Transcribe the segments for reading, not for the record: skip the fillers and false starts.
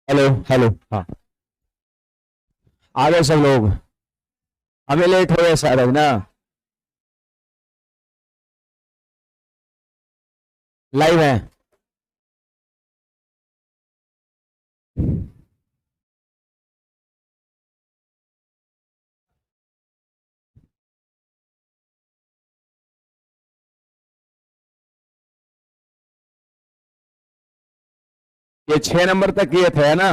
Hello hello. हाँ, आ गए सब लोग। हमें लेट हो गए शायद ना। लाइव है। ये 6 नंबर तक किए थे, है ना।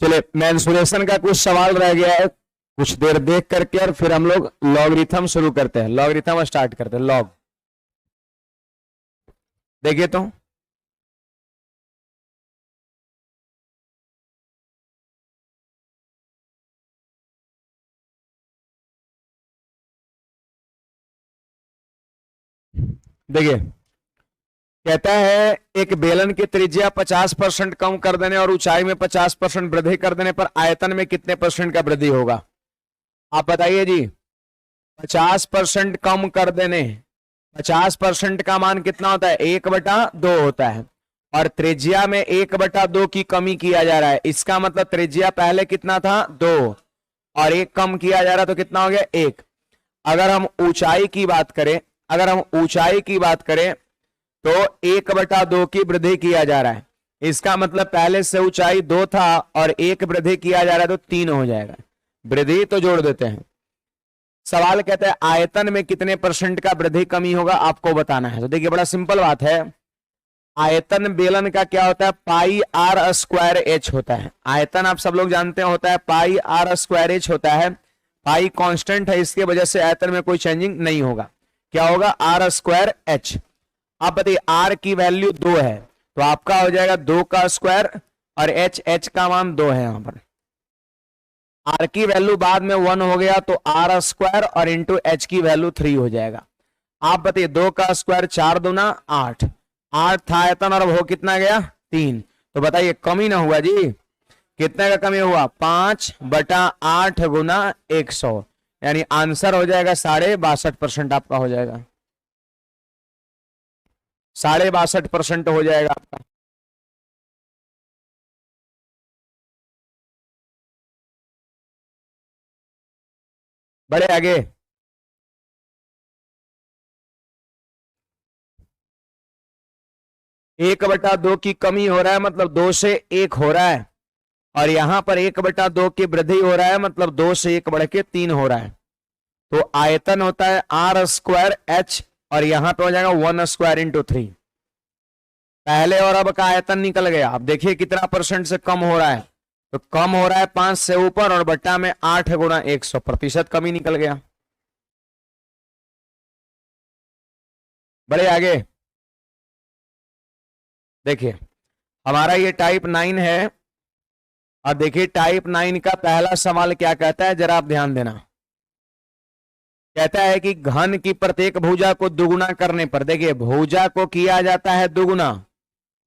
चलिए, मेंसुरेशन का कुछ सवाल रह गया है, कुछ देर देख करके और फिर हम लोग लॉगरिथम शुरू करते हैं। लॉगरिथम स्टार्ट करते हैं। लॉग देखिए तो। देखिए, कहता है एक बेलन की त्रिज्या 50% कम कर देने और ऊंचाई में 50% वृद्धि कर देने पर आयतन में कितने परसेंट का वृद्धि होगा। आप बताइए जी। 50% कम कर देने, 50% का मान कितना होता है? 1/2 होता है। और त्रिज्या में 1/2 की कमी किया जा रहा है। इसका मतलब त्रिज्या पहले कितना था? 2, और 1 कम किया जा रहा है तो कितना हो गया? 1। अगर हम ऊंचाई की बात करें, अगर हम ऊंचाई की बात करें तो 1/2 की वृद्धि किया जा रहा है। इसका मतलब पहले से ऊंचाई 2 था और 1 वृद्धि किया जा रहा है तो 3 हो जाएगा। वृद्धि तो जोड़ देते हैं। सवाल कहता है आयतन में कितने परसेंट का वृद्धि कमी होगा, आपको बताना है। तो देखिए, बड़ा सिंपल बात है। आयतन बेलन का क्या होता है? पाई आर स्क्वायर एच होता है। आयतन आप सब लोग जानते हैं होता है पाई आर स्क्वायर एच होता है। पाई कांस्टेंट है, इसके वजह से आयतन में कोई चेंजिंग नहीं होगा। क्या होगा? R square H. आप बताइए, आर की वैल्यू 2 है तो आपका हो जाएगा 2 का स्क्वायर, और एच का मान 2 है। यहां पर आर की वैल्यू बाद में 1 हो गया तो आर स्क्वायर और इंटू एच की वैल्यू 3 हो जाएगा। आप बताइए, 2 का स्क्वायर 4 दूना 8, 8 था आयतन और वो कितना गया? 3। तो बताइए कमी ना हुआ जी? कितने का कमी हुआ? 5/8 गुना 100, यानी आंसर हो जाएगा 62.5% आपका हो जाएगा। 62.5% हो जाएगा आपका। बड़े आगे। 1/2 की कमी हो रहा है मतलब 2 से 1 हो रहा है, और यहां पर 1/2 की वृद्धि हो रहा है मतलब 2 से 1 बढ़ के 3 हो रहा है। तो आयतन होता है आर स्क्वायर एच, और यहां पे हो जाएगा 1 स्क्वायर इंटू 3। पहले और अब का आयतन निकल गया। अब देखिए कितना परसेंट से कम हो रहा है। तो कम हो रहा है 5 से ऊपर, और बट्टा में 8 गुना 100% कमी निकल गया। बड़े आगे। देखिए, हमारा ये टाइप 9 है। और देखिए टाइप 9 का पहला सवाल क्या कहता है, जरा आप ध्यान देना। कहता है कि घन की प्रत्येक भुजा को दुगुना करने पर, देखिए भुजा को किया जाता है दुगुना,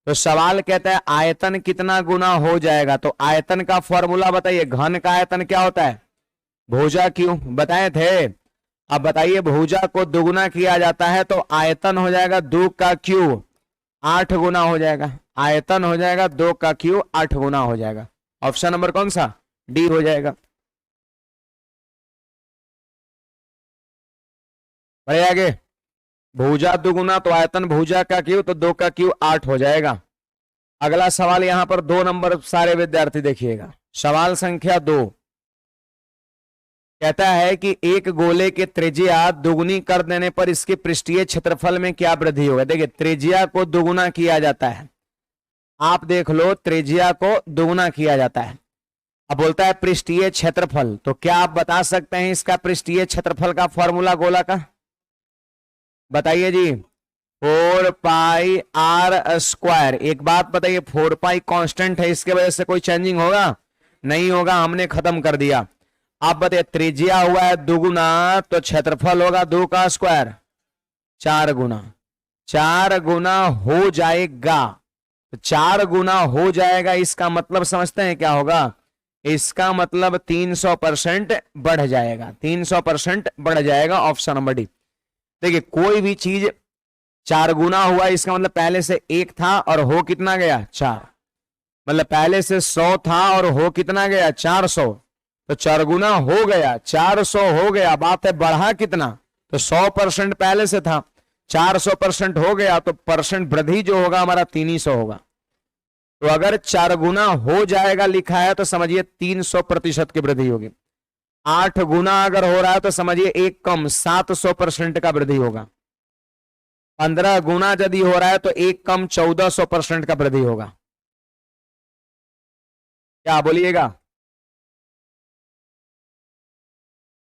तो सवाल कहता है आयतन कितना गुना हो जाएगा। तो आयतन का फॉर्मूला बताइए। घन का आयतन क्या होता है? भुजा क्यों बताए थे। अब बताइए, भुजा को दुगुना किया जाता है तो आयतन हो जाएगा 2 का क्यू 8 गुना हो जाएगा। आयतन हो जाएगा 2 का क्यू 8 गुना हो जाएगा। ऑप्शन नंबर कौन सा? डी हो जाएगा। बढ़े आगे। भुजा दुगुना तो आयतन भुजा का क्यू, तो 2 का क्यू 8 हो जाएगा। अगला सवाल यहां पर 2 नंबर, सारे विद्यार्थी देखिएगा। सवाल संख्या 2 कहता है कि एक गोले के त्रिज्या दुगुनी कर देने पर इसके पृष्ठीय क्षेत्रफल में क्या वृद्धि होगा। देखिए, त्रिज्या को दुगुना किया जाता है। आप देख लो, त्रिज्या को दुगुना किया जाता है। अब बोलता है पृष्ठीय क्षेत्रफल, तो क्या आप बता सकते हैं इसका पृष्ठीय क्षेत्रफल का फॉर्मूला गोला का? बताइए जी। 4 पाई r स्क्वायर। एक बात बताइए, 4 पाई कांस्टेंट है, इसके वजह से कोई चेंजिंग होगा? नहीं होगा, हमने खत्म कर दिया। आप बताइए, त्रिज्या हुआ है दुगुना तो क्षेत्रफल होगा 2 का स्क्वायर 4 गुना। 4 गुना हो जाएगा, तो 4 गुना हो जाएगा। इसका मतलब समझते हैं क्या होगा? इसका मतलब 300% बढ़ जाएगा। 300% बढ़ जाएगा। Option number D. देखिए, कोई भी चीज 4 गुना हुआ, इसका मतलब पहले से 1 था और हो कितना गया 4, मतलब पहले से 100 था और हो कितना गया 400, तो 4 गुना हो गया 400 हो गया। बात है बढ़ा कितना, तो 100% पहले से था, 400% हो गया, तो परसेंट वृद्धि जो होगा हमारा 300 होगा। तो अगर 4 गुना हो जाएगा लिखा है तो समझिए 300% की वृद्धि होगी। 8 गुना अगर हो रहा है तो समझिए एक कम 700% का वृद्धि होगा। 15 गुना यदि हो रहा है तो एक कम 1400% का वृद्धि होगा। क्या बोलिएगा?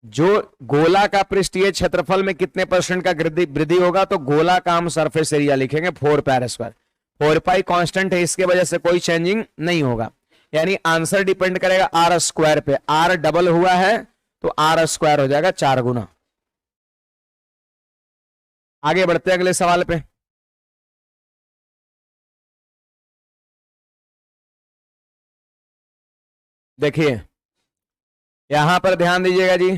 जो गोला का पृष्ठीय क्षेत्रफल में कितने परसेंट का वृद्धि होगा, तो गोला का हम सरफेस एरिया लिखेंगे 4 पाई स्क्वायर। 4 पाई कांस्टेंट है, इसके वजह से कोई चेंजिंग नहीं होगा, यानी आंसर डिपेंड करेगा आर स्क्वायर पे। आर डबल हुआ है तो आर स्क्वायर हो जाएगा 4 गुना। आगे बढ़ते हैं अगले सवाल पे। देखिए यहां पर ध्यान दीजिएगा जी,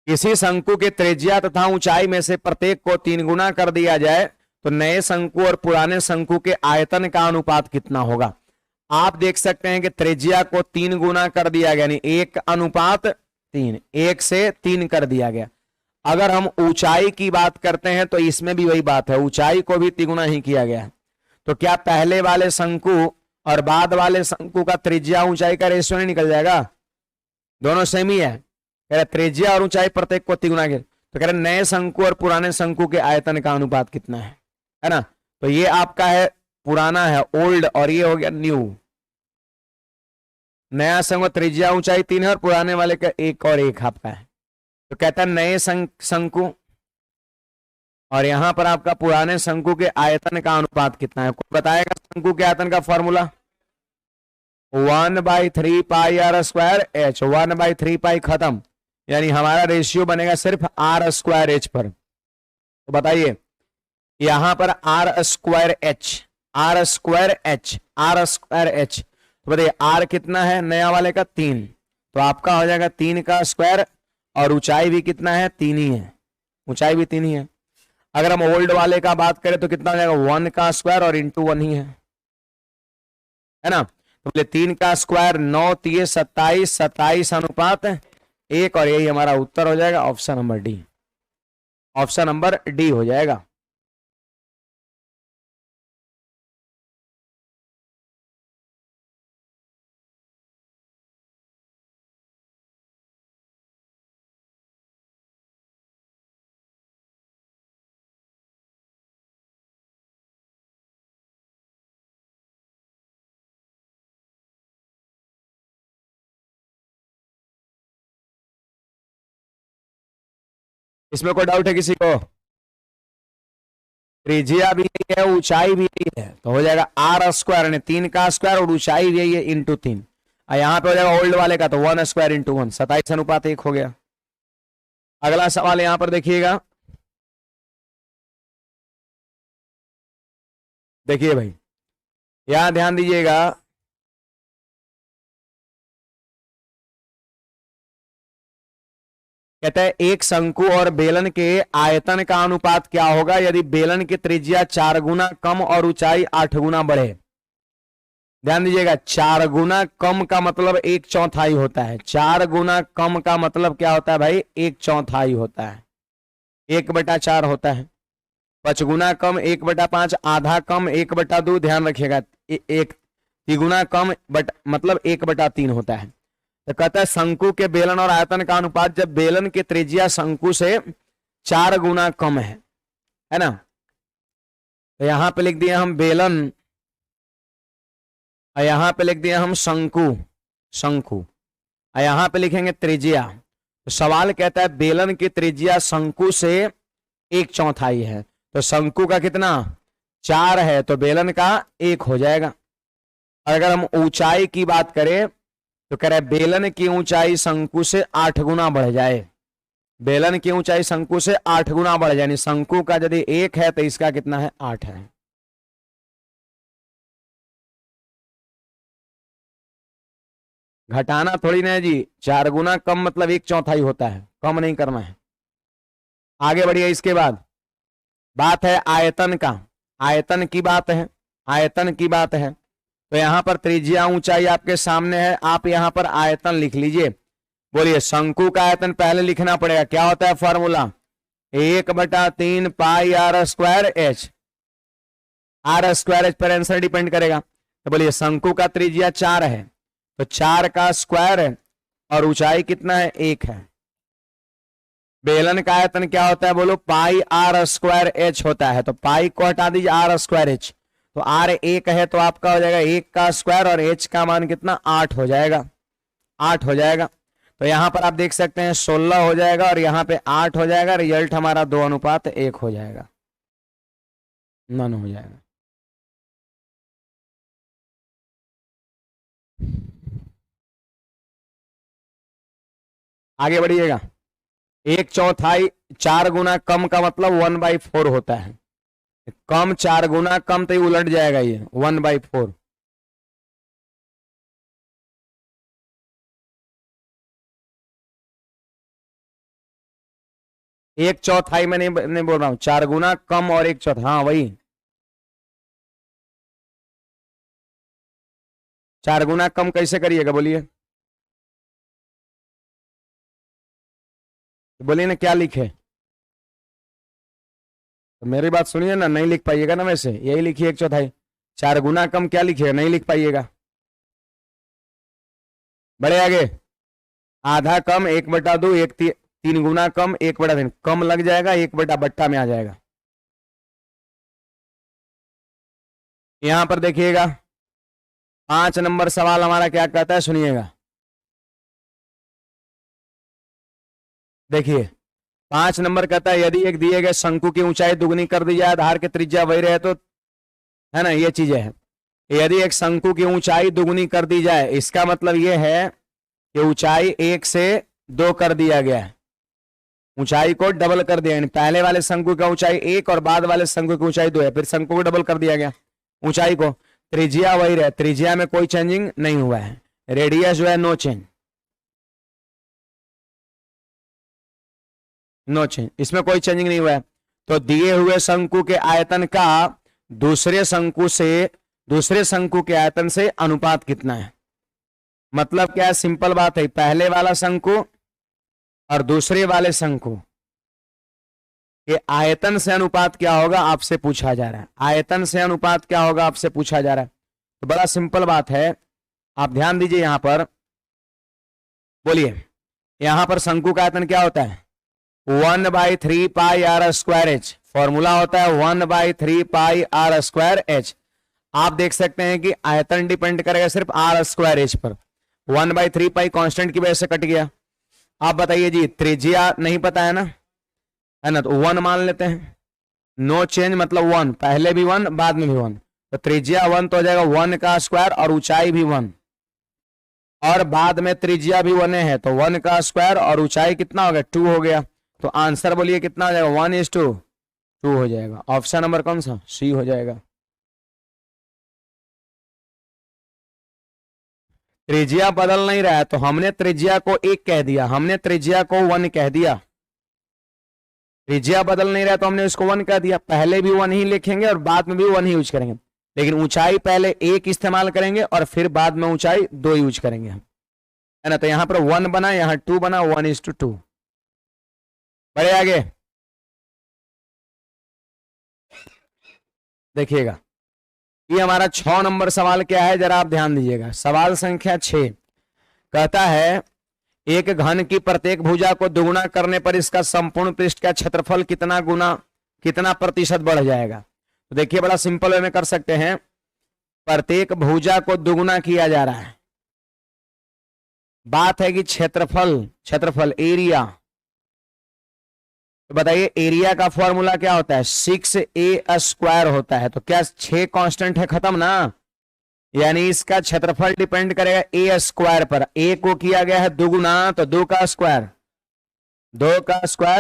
किसी शंकु के त्रिज्या तथा ऊंचाई में से प्रत्येक को 3 गुना कर दिया जाए तो नए शंकु और पुराने शंकु के आयतन का अनुपात कितना होगा। आप देख सकते हैं कि त्रिज्या को 3 गुना कर दिया गया, यानी 1:3, 1 से 3 कर दिया गया। अगर हम ऊंचाई की बात करते हैं तो इसमें भी वही बात है, ऊंचाई को भी 3 गुना ही किया गया है। तो क्या पहले वाले शंकु और बाद वाले शंकु का त्रिज्या ऊंचाई का रेशियो नहीं निकल जाएगा? दोनों सेम ही है, कह रहे त्रिज्या और ऊंचाई प्रत्येक को 3 गुना के, तो कह रहे नए शंकु और पुराने शंकु के आयतन का अनुपात कितना है ना। तो ये आपका है पुराना है ओल्ड, और ये हो गया न्यू। नया शंकु त्रिज्या ऊंचाई 3 है और पुराने वाले का 1 और 1 आपका है। तो कहता है नए शंकु और यहां पर आपका पुराने शंकु के आयतन का अनुपात कितना है। कोई बताएगा शंकु के आयतन का formula? 1/3 pi R square H. 1/3 pi खत्म, यानी हमारा रेशियो बनेगा सिर्फ आर स्क्वायर एच पर। तो बताइए यहां पर R square H, R square H, R square H, तो बताइए आर कितना है नया वाले का 3, तो आपका हो जाएगा 3 का स्क्वायर, और ऊंचाई भी कितना है 3 ही है, ऊंचाई भी 3 ही है। अगर हम ओल्ड वाले का बात करें तो कितना हो जाएगा 1 का स्क्वायर और इंटू 1 ही है ना। तो बोले 3 का स्क्वायर 9 3 27, 27 अनुपात 1, और यही हमारा उत्तर हो जाएगा option number D. Option number D हो जाएगा। इसमें कोई डाउट है किसी को? त्रिज्या भी यही है, ऊंचाई भी यही है, तो हो जाएगा आर स्क्वायर, यानी 3 का स्क्वायर और ऊंचाई भी यही है इंटू 3। यहां पे हो जाएगा ओल्ड वाले का तो 1 स्क्वायर इंटू 1, 27 अनुपात 1 हो गया। अगला सवाल यहां पर देखिएगा, देखिए भाई यहां ध्यान दीजिएगा, कहता है एक शंकु और बेलन के आयतन का अनुपात क्या होगा यदि बेलन की त्रिज्या 4 गुना कम और ऊंचाई 8 गुना बढ़े। ध्यान दीजिएगा 4 गुना कम का मतलब 1/4 होता है। 4 गुना कम का मतलब क्या होता है भाई? 1/4 होता है, 1/4 होता है। 5 गुना कम 1/5, आधा कम 1/2, ध्यान रखिएगा। एक तिगुना कम बट मतलब 1/3 होता है। तो कहता है शंकु के बेलन और आयतन का अनुपात जब बेलन की त्रिज्या शंकु से 4 गुना कम है ना। तो यहां पे लिख दिया हम बेलन और यहां पे लिख दिया हम शंकु, शंकु और यहां पे लिखेंगे त्रिज्या। तो सवाल कहता है बेलन की त्रिज्या शंकु से 1/4 है, तो शंकु का कितना 4 है, तो बेलन का 1 हो जाएगा। अगर हम ऊंचाई की बात करें तो कह रहे बेलन की ऊंचाई शंकु से 8 गुना बढ़ जाए। बेलन की ऊंचाई शंकु से 8 गुना बढ़ जाए, यानी शंकु का यदि 1 है तो इसका कितना है 8 है। घटाना थोड़ी ना है जी, 4 गुना कम मतलब 1/4 होता है, कम नहीं करना है। आगे बढ़िए इसके बाद बात है आयतन का, आयतन की बात है, आयतन की बात है। तो यहां पर त्रिज्या ऊंचाई आपके सामने है, आप यहां पर आयतन लिख लीजिए। बोलिए शंकु का आयतन पहले लिखना पड़ेगा, क्या होता है formula, 1/3 pi R square H. R square H पर आंसर डिपेंड करेगा। तो बोलिए शंकु का त्रिज्या 4 है, तो 4 का स्क्वायर है और ऊंचाई कितना है, 1 है। बेलन का आयतन क्या होता है, बोलो पाई आर स्क्वायर एच होता है। तो पाई को हटा दीजिए, आर स्क्वायर एच, तो आर 1 है तो आपका हो जाएगा 1 का स्क्वायर और एच का मान कितना, 8 हो जाएगा, 8 हो जाएगा। तो यहां पर आप देख सकते हैं 16 हो जाएगा और यहां पे 8 हो जाएगा। रिजल्ट हमारा 2:1 हो जाएगा, नन हो जाएगा। आगे बढ़िएगा। 1/4 4 गुना कम का मतलब 1/4 होता है। कम 4 गुना कम तो ये उलट जाएगा, ये 1/4। एक चौथाई में नहीं बोल रहा हूं, 4 गुना कम और 1/4, हाँ वही 4 गुना कम कैसे करिएगा बोलिए, बोलिए ना क्या लिखे। तो मेरी बात सुनिए ना, नहीं लिख पाइएगा ना, वैसे यही लिखिए 1/4। 4 गुना कम क्या लिखिएगा, नहीं लिख पाइएगा। बड़े आगे, आधा कम 1/2, 3 गुना कम 1/3, कम लग जाएगा, 1/बट्टा में आ जाएगा। यहां पर देखिएगा 5 नंबर सवाल हमारा क्या कहता है, सुनिएगा। देखिए 5 नंबर कहता है यदि एक दिए गए शंकु की ऊंचाई दुगनी कर दी जाए, आधार की त्रिज्या वही रहे तो, है ना, ये चीजें है। यदि एक शंकु की ऊंचाई दुगनी कर दी जाए, इसका मतलब ये है कि ऊंचाई 1 से 2 कर दिया गया है, ऊंचाई को डबल कर दिया, यानी पहले वाले शंकु का ऊंचाई 1 और बाद वाले शंकु की ऊंचाई 2 है, फिर शंकु को डबल कर दिया गया ऊंचाई को, त्रिज्या वही रहे, त्रिज्या में कोई चेंजिंग नहीं हुआ है, रेडियस जो है नो चेंज, नो चेंज, इसमें कोई चेंजिंग नहीं हुआ है। तो दिए हुए शंकु के आयतन का दूसरे शंकु के आयतन से अनुपात कितना है। मतलब क्या है, सिंपल बात है, पहले वाला शंकु और दूसरे वाले शंकु के आयतन से अनुपात क्या होगा आपसे पूछा जा रहा है, आयतन से अनुपात क्या होगा आपसे पूछा जा रहा है। तो बड़ा सिंपल बात है, आप ध्यान दीजिए यहां पर। बोलिए यहां पर शंकु का आयतन क्या होता है, 1/3 pi R square H, formula होता है 1/3 पाई आर स्क्वायर एच। आप देख सकते हैं कि आयतन डिपेंड करेगा सिर्फ आर स्क्वायर एच पर, 1/3 पाई कांस्टेंट की वजह से कट गया। आप बताइए जी, त्रिज्या नहीं पता है ना, तो 1 मान लेते हैं, नो चेंज मतलब 1, पहले भी 1 बाद में भी 1, तो त्रिज्या 1 तो हो जाएगा 1 का स्क्वायर और ऊंचाई भी 1, और बाद में त्रिज्या भी 1 है, तो 1 का स्क्वायर और ऊंचाई कितना हो गया, 2 हो गया। तो आंसर बोलिए कितना हो जाएगा, 1:2 हो जाएगा। ऑप्शन नंबर कौन सा, सी हो जाएगा। त्रिज्या बदल नहीं रहा है, तो हमने त्रिज्या को 1 कह दिया, हमने त्रिज्या को 1 कह दिया, त्रिज्या बदल नहीं रहा तो हमने इसको 1 कह दिया, पहले भी 1 ही लिखेंगे और बाद में भी 1 ही यूज करेंगे, लेकिन ऊंचाई पहले 1 इस्तेमाल करेंगे और फिर बाद में ऊंचाई 2 यूज करेंगे, है ना। तो यहां पर 1 बना, यहां 2 बना, 1:2। बढ़े आगे, देखिएगा ये हमारा 6 नंबर सवाल क्या है, जरा आप ध्यान दीजिएगा। सवाल संख्या 6 कहता है एक घन की प्रत्येक भुजा को दुगुना करने पर इसका संपूर्ण पृष्ठ का क्षेत्रफल कितना प्रतिशत बढ़ जाएगा। तो देखिए बड़ा सिंपल वे में कर सकते हैं, प्रत्येक भुजा को दुगुना किया जा रहा है, बात है कि क्षेत्रफल एरिया। तो बताइए एरिया का फॉर्मूला क्या होता है, 6a² होता है। तो क्या 6 कांस्टेंट है, खत्म ना, यानी इसका क्षेत्रफल डिपेंड करेगा a² पर। a को किया गया है दुगुना, तो 2 का स्क्वायर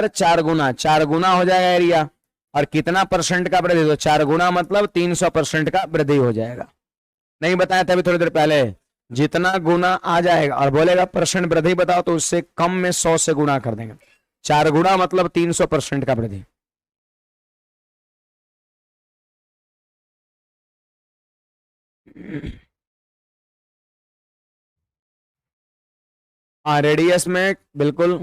4 गुना, 4 गुना हो जाएगा एरिया, और कितना परसेंट का वृद्धि, तो 4 गुना मतलब 300% का वृद्धि हो जाएगा। नहीं बताया था अभी थोड़ी देर पहले, जितना गुना आ जाएगा और बोलेगा परसेंट वृद्धि बताओ, तो उससे कम में 100 से गुना कर देंगे, 4 गुना मतलब 300% का वृद्धि। हाँ, रेडियस में बिल्कुल,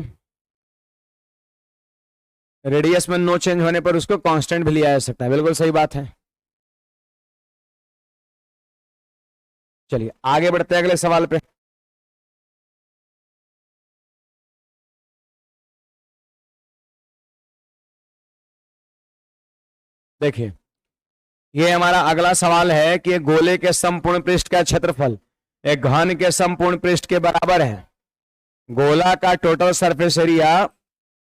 रेडियस में नो चेंज होने पर उसको कांस्टेंट भी लिया जा सकता है, बिल्कुल सही बात है। चलिए आगे बढ़ते हैं अगले सवाल पे। देखिए ये हमारा अगला सवाल है कि एक गोले के संपूर्ण पृष्ठ का क्षेत्रफल एक घन के संपूर्ण पृष्ठ के बराबर है। गोला का टोटल सरफेस एरिया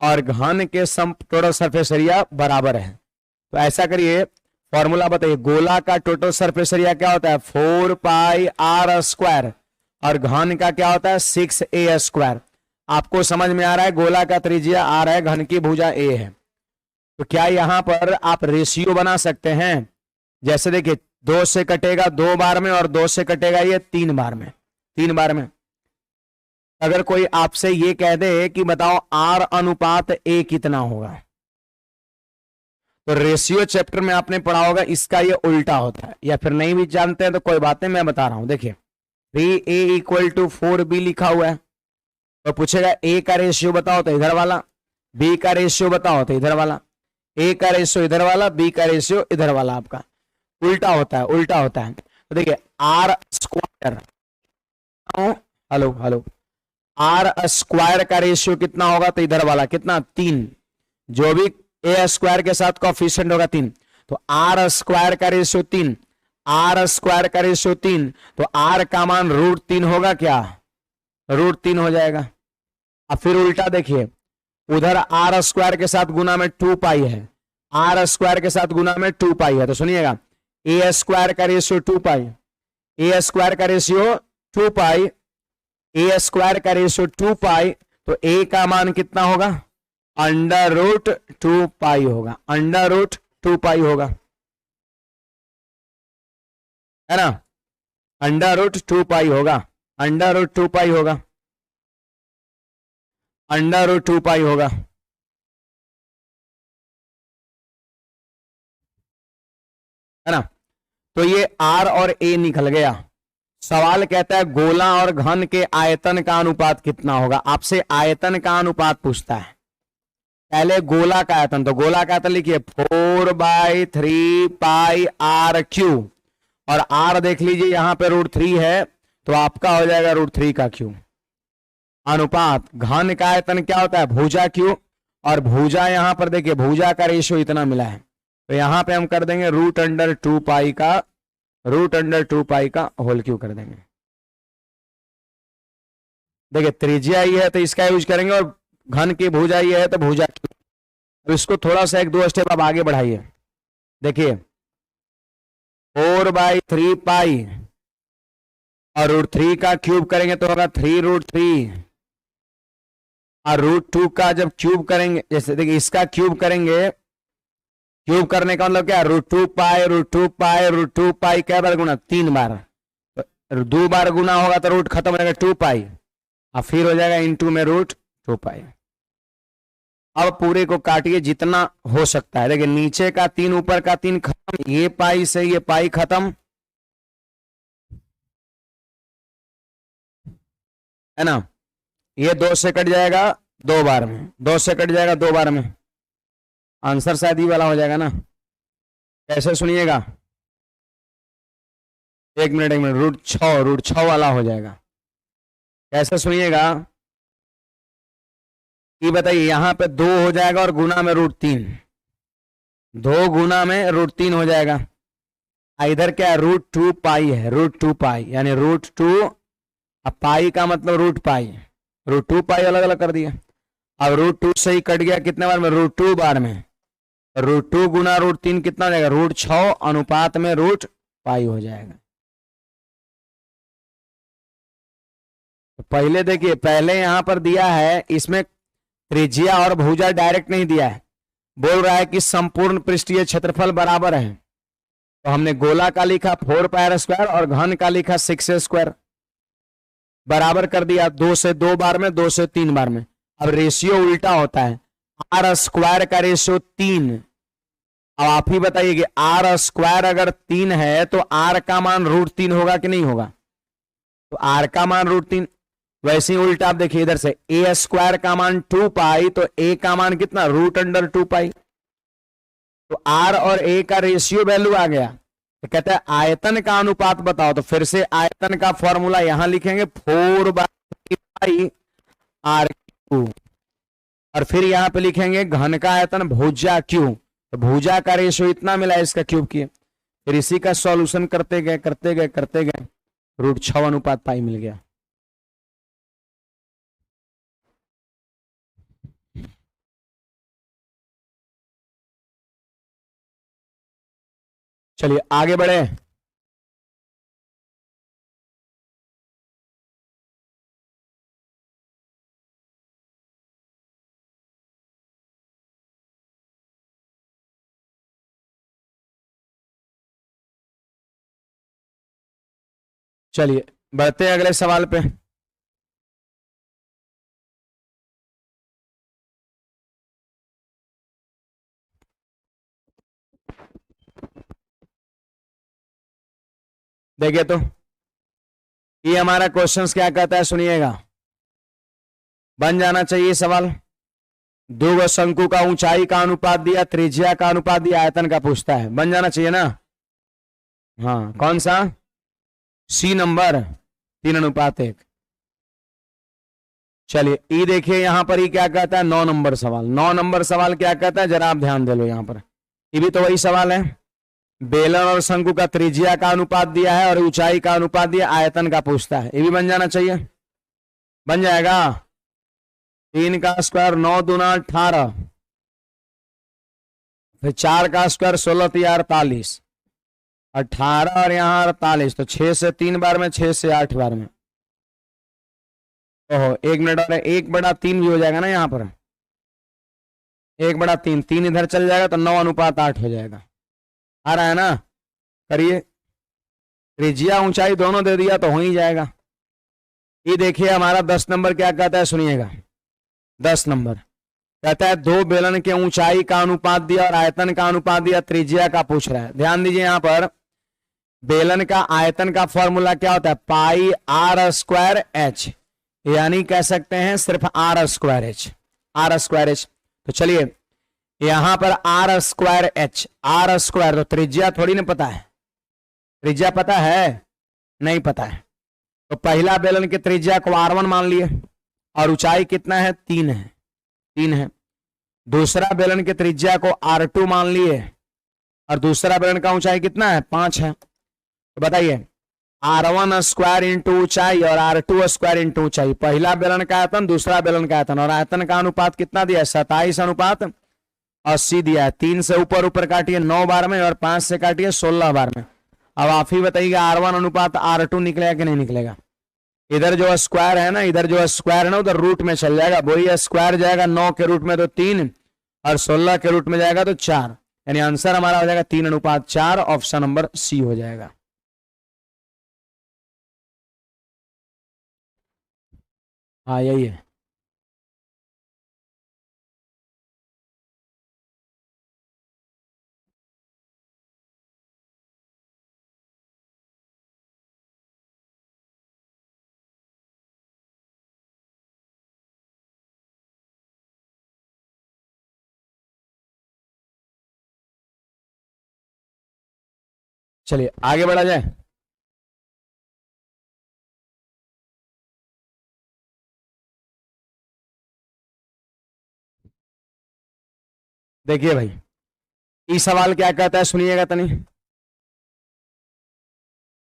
और घन के टोटल सरफेस एरिया बराबर है। तो ऐसा करिए, फॉर्मूला बताइए। गोला का टोटल सरफेस एरिया क्या होता है? 4πr² और घन का क्या होता है? 6a²। आपको समझ में आ रहा है? गोला का त्रिज्या r है, घन की भुजा a है। तो क्या यहां पर आप रेशियो बना सकते हैं? जैसे देखिए 2 से कटेगा 2 बार में और 2 से कटेगा ये 3 बार में, 3 बार में। अगर कोई आपसे ये कह दे कि बताओ r अनुपात a कितना होगा, तो रेशियो चैप्टर में आपने पढ़ा होगा, इसका ये उल्टा होता है। या फिर नहीं भी जानते हैं तो कोई बात नहीं, मैं बता रहा हूं। देखिए 3a = 4b लिखा हुआ है, तो पूछेगा a का रेशियो बताओ तो इधर वाला, b का रेशियो बताओ तो इधर वाला, a का रेशियो इधर वाला, b का रेशियो इधर वाला। आपका उल्टा होता है, उल्टा होता है। तो देखिए r², हेलो हेलो, r² का रेशियो कितना होगा? तो इधर वाला कितना? 3। जो भी a² के साथ कोएफिशिएंट होगा 3, तो r² का रेशियो 3, r² का रेशियो 3, तो r का मान √3 होगा क्या? √3 हो जाएगा। अब फिर उल्टा देखिए, उधर r² के साथ गुना में 2π है, r² के साथ गुना में 2π है। तो सुनिएगा, a² का रेशियो 2π, a² का रेशियो 2π, a² का रेशियो 2π, तो a का मान कितना होगा? √2π होगा, √2π होगा, है ना? √2π होगा, √2π होगा, √2π होगा, है ना? तो ये r और a निकल गया। सवाल कहता है गोला और घन के आयतन का अनुपात कितना होगा। आपसे आयतन का अनुपात पूछता है। पहले गोला का आयतन, तो गोला का आयतन लिखिए 4/3πr³ और r देख लीजिए यहां पे √3 है, तो आपका हो जाएगा √3 का क्यूब। अनुपात घन का आयतन क्या होता है? भुजा क्यूब, और भुजा यहां पर देखिए भुजा का रेशियो इतना मिला है, तो यहां पे हम कर देंगे √2π का होल क्यूब कर देंगे। देखिए त्रिज्या ये है तो इसका यूज करेंगे, और घन की भुजा ये है तो भुजा क्यूब। तो इसको थोड़ा सा 1-2 स्टेप आप आगे बढ़ाइए। देखिए 4/3π और √3 का क्यूब करेंगे तो होगा 3√3, और √2 का जब क्यूब करेंगे, जैसे देखिए इसका क्यूब करेंगे, क्यूब करने का मतलब क्या? √2π क्या बार गुना? 3 बार। तो 2 बार गुना होगा तो रूट खत्म हो जाएगा 2π, और फिर हो जाएगा इंटू में √2π। अब पूरे को काटिए जितना हो सकता है। देखिए नीचे का 3 ऊपर का 3 खत्म, ये पाई से ये पाई खत्म, है ना? ये 2 से कट जाएगा 2 बार में, 2 से कट जाएगा 2 बार में। आंसर शायद ये वाला हो जाएगा ना? कैसे सुनिएगा, 1 मिनट √6 वाला हो जाएगा। कैसे सुनिएगा ये बताइए। यहां पे 2 हो जाएगा और गुना में √3, 2 गुना में √3 हो जाएगा। इधर क्या है? √2π है, √2π यानी √2, अब पाई का मतलब √π, √2π अलग अलग कर दिया। अब √2 से ही कट गया कितने बार में? √2 बार में। √2 गुना √3 कितना हो जाएगा? √6 अनुपात में √π हो जाएगा। तो पहले देखिए, पहले यहां पर दिया है, इसमें त्रिज्या और भुजा डायरेक्ट नहीं दिया है, बोल रहा है कि संपूर्ण पृष्ठीय क्षेत्रफल बराबर है। तो हमने गोला का लिखा 4πr² और घन का लिखा 6a², बराबर कर दिया। 2 से 2 बार में, 2 से 3 बार में। अब रेशियो उल्टा होता है, r² का रेशियो 3 अब आप ही बताइए कि आर स्क्वायर अगर 3 है तो आर का मान √3 होगा कि नहीं होगा? तो आर का मान √3। वैसे ही उल्टा आप देखिए इधर से ए स्क्वायर का मान 2 पाई, तो ए का मान कितना √2 पाई। तो आर और ए का रेशियो वैल्यू आ गया। तो कहता है आयतन का अनुपात बताओ, तो फिर से आयतन का फॉर्मूला यहां लिखेंगे 4/3 आर क्यू, और फिर यहां पे लिखेंगे घन का आयतन भुजा क्यू, तो भुजा का रेशियो इतना मिला इसका क्यूब किए। फिर इसी का सॉल्यूशन करते गए करते गए करते गए √6/पाई मिल गया। चलिए आगे बढ़े। चलिए बढ़ते हैं अगले सवाल पे। देखिए तो ये हमारा क्वेश्चंस क्या कहता है, सुनिएगा, बन जाना चाहिए सवाल। दो शंकु का ऊंचाई का अनुपात दिया, त्रिज्या का अनुपात दिया, आयतन का पूछता है, बन जाना चाहिए ना। हाँ कौन सा? C number 3:1। चलिए ई देखिए यहां पर ही क्या कहता है, 9 नंबर सवाल। 9 नंबर सवाल क्या कहता है, जरा आप ध्यान दे लो यहां पर। ये भी तो वही सवाल है, बेलन और शंकु का त्रिज्या का अनुपात दिया है और ऊंचाई का अनुपात दिया, आयतन का पूछता है। ये भी बन जाना चाहिए, बन जाएगा। 3 का स्क्वायर 9 दूना 18, फिर 4 का स्क्वायर 16 × 48, 18 और यहाँ 48, तो 6 से 3 बार में, 6 से 8 बार में। ओहो 1 मिनट और 1/3 भी हो जाएगा ना यहाँ पर, 1/3, 3 इधर चल जाएगा तो 9:8 हो जाएगा। आ रहा है ना? करिए, त्रिज्या ऊंचाई दोनों दे दिया तो हो ही जाएगा। ये देखिए हमारा 10 नंबर क्या कहता है, सुनिएगा। 10 नंबर कहता है दो बेलन के ऊंचाई का अनुपात दिया और आयतन का अनुपात दिया, त्रिज्या का पूछ रहा है। ध्यान दीजिए यहां पर बेलन का आयतन का फॉर्मूला क्या होता है, पाई r²h, यानी कह सकते हैं सिर्फ r²h, r²h। तो चलिए यहां पर r²h, r² तो त्रिज्या थोड़ी ना पता है, त्रिज्या पता है? नहीं पता है। तो पहला बेलन की त्रिज्या को r1 मान लिए और ऊंचाई कितना है, 3 है, 3 है। दूसरा बेलन की त्रिज्या को r2 मान लिए और दूसरा बेलन का ऊंचाई कितना है, 5 है। तो बताइए r1² इंटू ऊंचाई और r2² इंटू ऊंचाई, पहला बेलन का आयतन दूसरा बेलन का आयतन, और आयतन का अनुपात कितना दिया है, 27:80 दिया है। 3 से ऊपर ऊपर काटिए 9 बार में और 5 से काटिए 16 बार में। अब आप ही बताइएगा r1 अनुपात r2 निकलेगा कि नहीं निकलेगा? इधर जो स्क्वायर है ना, इधर जो स्क्वायर है ना उधर रूट में चल जाएगा, वही स्क्वायर जाएगा 9 के रूट में तो 3 और 16 के रूट में जाएगा तो 4, यानी आंसर हमारा हो जाएगा 3:4, ऑप्शन नंबर सी हो जाएगा। हाँ यही है। चलिए आगे बढ़ा जाए। देखिए भाई ये सवाल क्या कहता है, सुनिएगा तनी।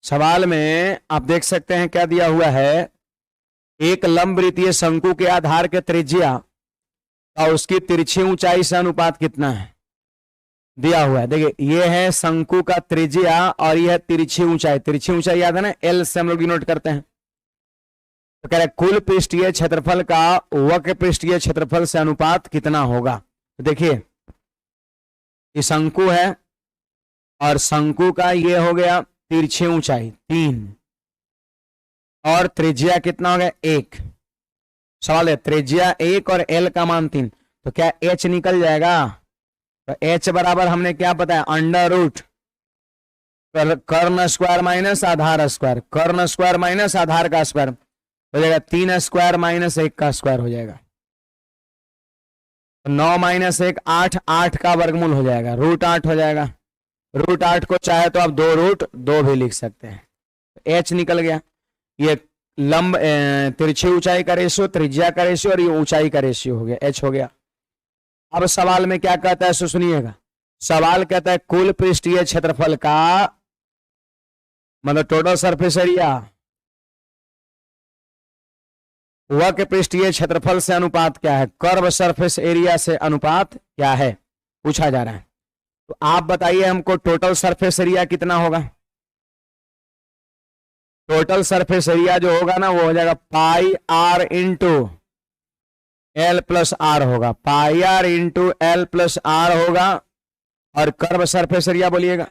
सवाल में आप देख सकते हैं क्या दिया हुआ है, एक लंबवृत्तीय शंकु के आधार के त्रिज्या और उसकी तिरछी ऊंचाई से अनुपात कितना है, दिया हुआ है। देखिए ये है शंकु का त्रिज्या और यह है तिरछी ऊंचाई। तिरछी ऊंचाई याद है ना, एल से हम लोग डिनोट करते हैं। तो कह रहे कुल पृष्ठीय क्षेत्रफल का वक्र पृष्ठीय क्षेत्रफल से अनुपात कितना होगा। तो देखिए ये शंकु है और शंकु का ये हो गया तिरछी ऊंचाई 3 और त्रिज्या कितना हो गया 1। सवाल है त्रिज्या 1 और एल का मान 3, तो क्या एच निकल जाएगा? तो h बराबर हमने क्या बताया, अंडर रूट कर्ण स्क्वायर माइनस आधार स्क्वायर, कर्ण स्क्वायर माइनस आधार का स्क्वायर हो जाएगा 3 स्क्वायर माइनस 1 का स्क्वायर हो जाएगा। 9 माइनस 1 8, 8 का वर्गमूल हो जाएगा, रूट 8 हो जाएगा। रूट 8 को चाहे तो आप 2 रूट 2 भी लिख सकते हैं। h निकल गया। ये लंब तिरछी ऊंचाई का रेशियो, त्रिज्या का रेशियो और ये ऊंचाई का रेशियो हो गया, h हो गया। अब सवाल में क्या कहता है सुनिएगा। सवाल कहता है कुल पृष्ठीय क्षेत्रफल का, मतलब टोटल सरफेस एरिया, वक्र पृष्ठीय क्षेत्रफल से अनुपात क्या है, कर्व सरफेस एरिया से अनुपात क्या है, पूछा जा रहा है। तो आप बताइए हमको टोटल सरफेस एरिया कितना होगा। टोटल सरफेस एरिया जो होगा ना वो हो जाएगा pi r into l plus r होगा, pi r into l plus r होगा। और कर्व सरफेस एरिया बोलिएगा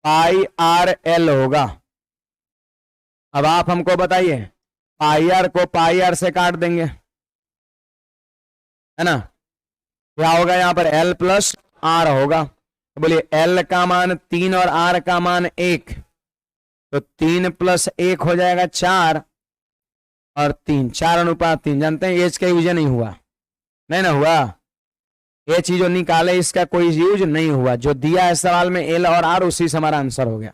पाई आर एल होगा। अब आप हमको बताइए, पाई आर को पाई आर से काट देंगे, है ना, क्या होगा यहाँ पर एल प्लस आर होगा। तो बोलिए एल का मान 3 और आर का मान 1, तो 3 + 1 हो जाएगा 4 और 3, 4:3। जानते हैं एच का यूज नहीं हुआ, नहीं ना हुआ, ये चीज जो निकाले इसका कोई यूज नहीं हुआ। जो दिया है सवाल में एल और आर, उसी से हमारा आंसर हो गया।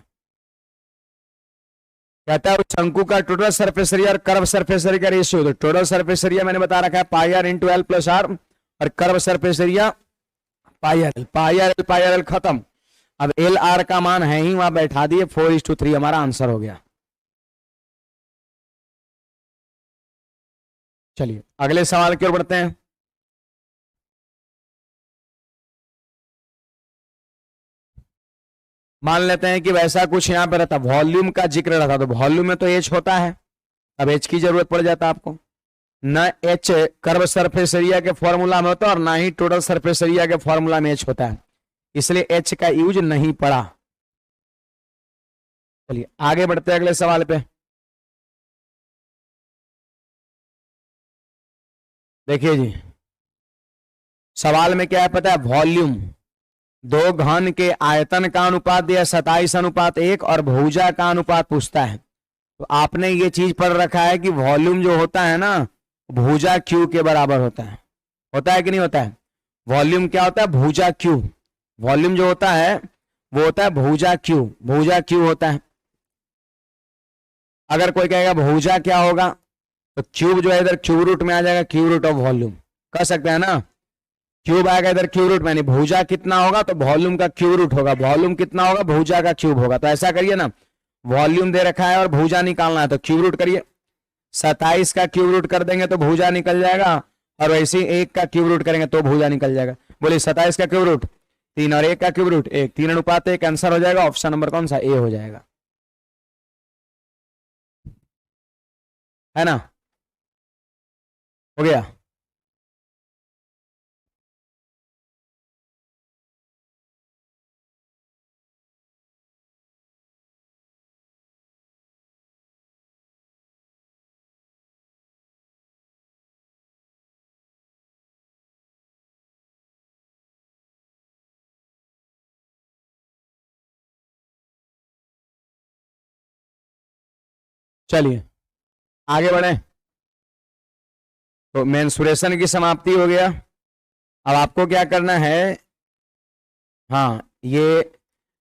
कहता है शंकु का टोटल सरफेस एरिया और कर्व सरफेस एरिया का रेशियो। तो टोटल सरफेस एरिया मैंने बता रखा है pi r into l plus r, और curve surface area pi r l, pi r l, pi r l खत्म। अब एल आर का मान है ही वहां बैठा दिए, 4:3 हमारा आंसर हो गया। चलिए अगले सवाल की ओर बढ़ते हैं। मान लेते हैं कि वैसा कुछ यहां पर रहता, वॉल्यूम का जिक्र रहता, तो वॉल्यूम में तो एच होता है, अब एच की जरूरत पड़ जाता आपको। न एच कर्व सरफेस एरिया के फॉर्मूला में होता है और ना ही टोटल सरफेस एरिया के फॉर्मूला में एच होता है, इसलिए एच का यूज नहीं पड़ा। चलिए आगे बढ़ते हैं अगले सवाल पे। देखिए जी, सवाल में क्या है पता है, वॉल्यूम, दो घन के आयतन का अनुपात दिया 27:1 और भुजा का अनुपात पूछता है। तो आपने ये चीज पढ़ रखा है कि वॉल्यूम जो होता है ना भुजा क्यू के बराबर होता है कि नहीं होता है। वॉल्यूम क्या होता है, भुजा क्यू। वॉल्यूम जो होता है वो होता है भुजा क्यू, भुजा क्यू होता है। अगर कोई कहेगा भुजा क्या होगा, तो क्यूब जो है इधर क्यूब रूट में आ जाएगा, क्यूब रूट ऑफ वॉल्यूम कह सकते हैं ना। क्यूब आएगा इधर क्यूब रूट में, भुजा कितना होगा तो वॉल्यूम का क्यूब रूट होगा, वॉल्यूम कितना होगा भुजा का क्यूब होगा। तो ऐसा करिए ना, वॉल्यूम दे रखा है और भुजा निकालना है तो क्यूब रूट करिए, 27 का क्यूब रूट कर देंगे तो भुजा निकल जाएगा, और वैसे ही 1 का क्यूब रूट करेंगे तो भुजा निकल जाएगा। बोलिए 27 का क्यूब रूट 3 और 1 का क्यूब रूट 1, 3:1 आंसर हो जाएगा। ऑप्शन नंबर कौन सा, ए हो जाएगा, है ना, हो गया। चलिए आगे बढ़े। तो मेंसुरेशन की समाप्ति हो गया। अब आपको क्या करना है, हाँ ये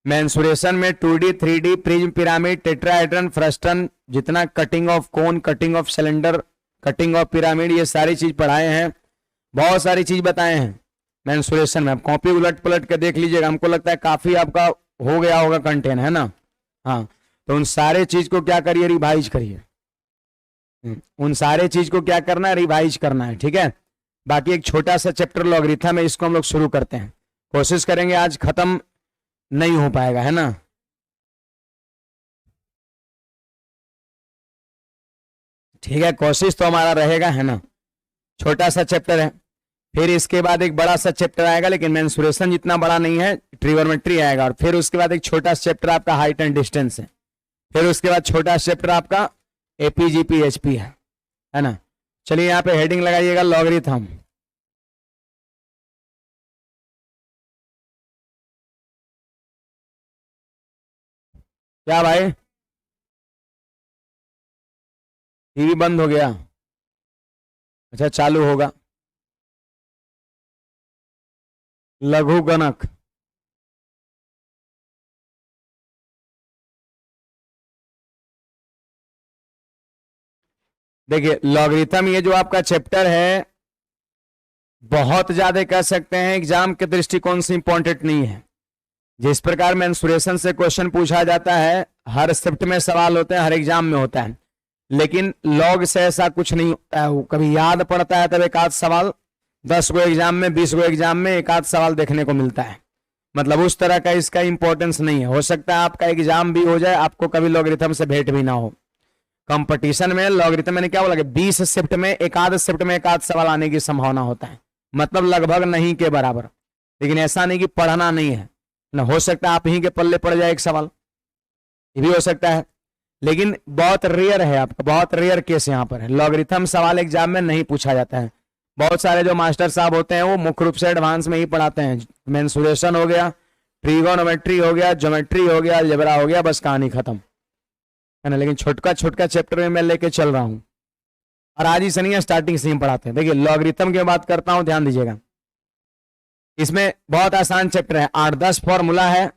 मेंसुरेशन में 2D 3D prism pyramid tetrahedron फ्रस्टन, जितना cutting of cone, cutting of cylinder, cutting of pyramid, ये सारी चीज पढ़ाए हैं, बहुत सारी चीज बताए हैं मेंसुरेशन में। आप कॉपी उलट पलट के देख लीजिएगा, हमको लगता है काफी आपका हो गया होगा कंटेंट, है ना। हाँ तो उन सारे चीज को क्या करिए, रिवाइज करिए, उन सारे चीज को क्या करना है, रिवाइज करना है, ठीक है। बाकी एक छोटा सा चैप्टर लॉगरिथम है, इसको हम लोग शुरू करते हैं, कोशिश करेंगे आज खत्म नहीं हो पाएगा, है ना। ठीक है, कोशिश तो हमारा रहेगा, है ना। छोटा सा चैप्टर है, फिर इसके बाद एक बड़ा सा चैप्टर आएगा, लेकिन मेंसुरेशन जितना बड़ा नहीं है, ट्रिगोनोमेट्री आएगा, और फिर उसके बाद एक छोटा सा चैप्टर आपका हाइट एंड डिस्टेंस है, फिर उसके बाद छोटा सा चैप्टर आपका एपीजीपी एचपी है ना। चलिए यहाँ पे हेडिंग लगाइएगा लॉगरिथम। क्या भाई, टीवी बंद हो गया? अच्छा चालू होगा। लघु गणक, देखिए लॉगरिथम ये जो आपका चैप्टर है बहुत ज्यादा कह सकते हैं एग्जाम के दृष्टिकोण से इंपॉर्टेंट नहीं है। जिस प्रकार मेंसुरेशन से क्वेश्चन पूछा जाता है, हर शिफ्ट में सवाल होते हैं, हर एग्जाम में होता है, लेकिन लॉग से ऐसा कुछ नहीं होता है। वो कभी याद पड़ता है तब एक आध सवाल, 10 गो एग्जाम में 20 गो एग्जाम में एक आध सवाल देखने को मिलता है। मतलब उस तरह का इसका इंपॉर्टेंस नहीं है। हो सकता है आपका एग्जाम भी हो जाए, आपको कभी लॉगरिथम से भेंट भी ना हो। कंपटीशन में लॉगरिथम मैंने क्या बोला कि 20 शिफ्ट में एक आध शिफ्ट में एक आध सवाल आने की संभावना होता है, मतलब लगभग नहीं के बराबर। लेकिन ऐसा नहीं कि पढ़ना नहीं है ना, हो सकता है आप ही के पल्ले पड़ जाए एक सवाल, ये भी हो सकता है, लेकिन बहुत रेयर है, आपका बहुत रेयर केस यहाँ पर है। लॉगरिथम सवाल एग्जाम में नहीं पूछा जाता है। बहुत सारे जो मास्टर साहब होते हैं वो मुख्य रूप से एडवांस में ही पढ़ाते हैं। मेंसुरेशन हो गया, ट्रिगोनोमेट्री हो गया, ज्योमेट्री हो गया, अलजेब्रा हो गया, बस कहानी खत्म है ना। लेकिन छोटका छोटका चैप्टर में मैं लेके चल रहा हूँ और आज ही शनि स्टार्टिंग से ही पढ़ाते हैं। देखिए लॉगरिथम की बात करता हूँ, ध्यान दीजिएगा। इसमें बहुत आसान चैप्टर है, 8-10 फॉर्मूला है।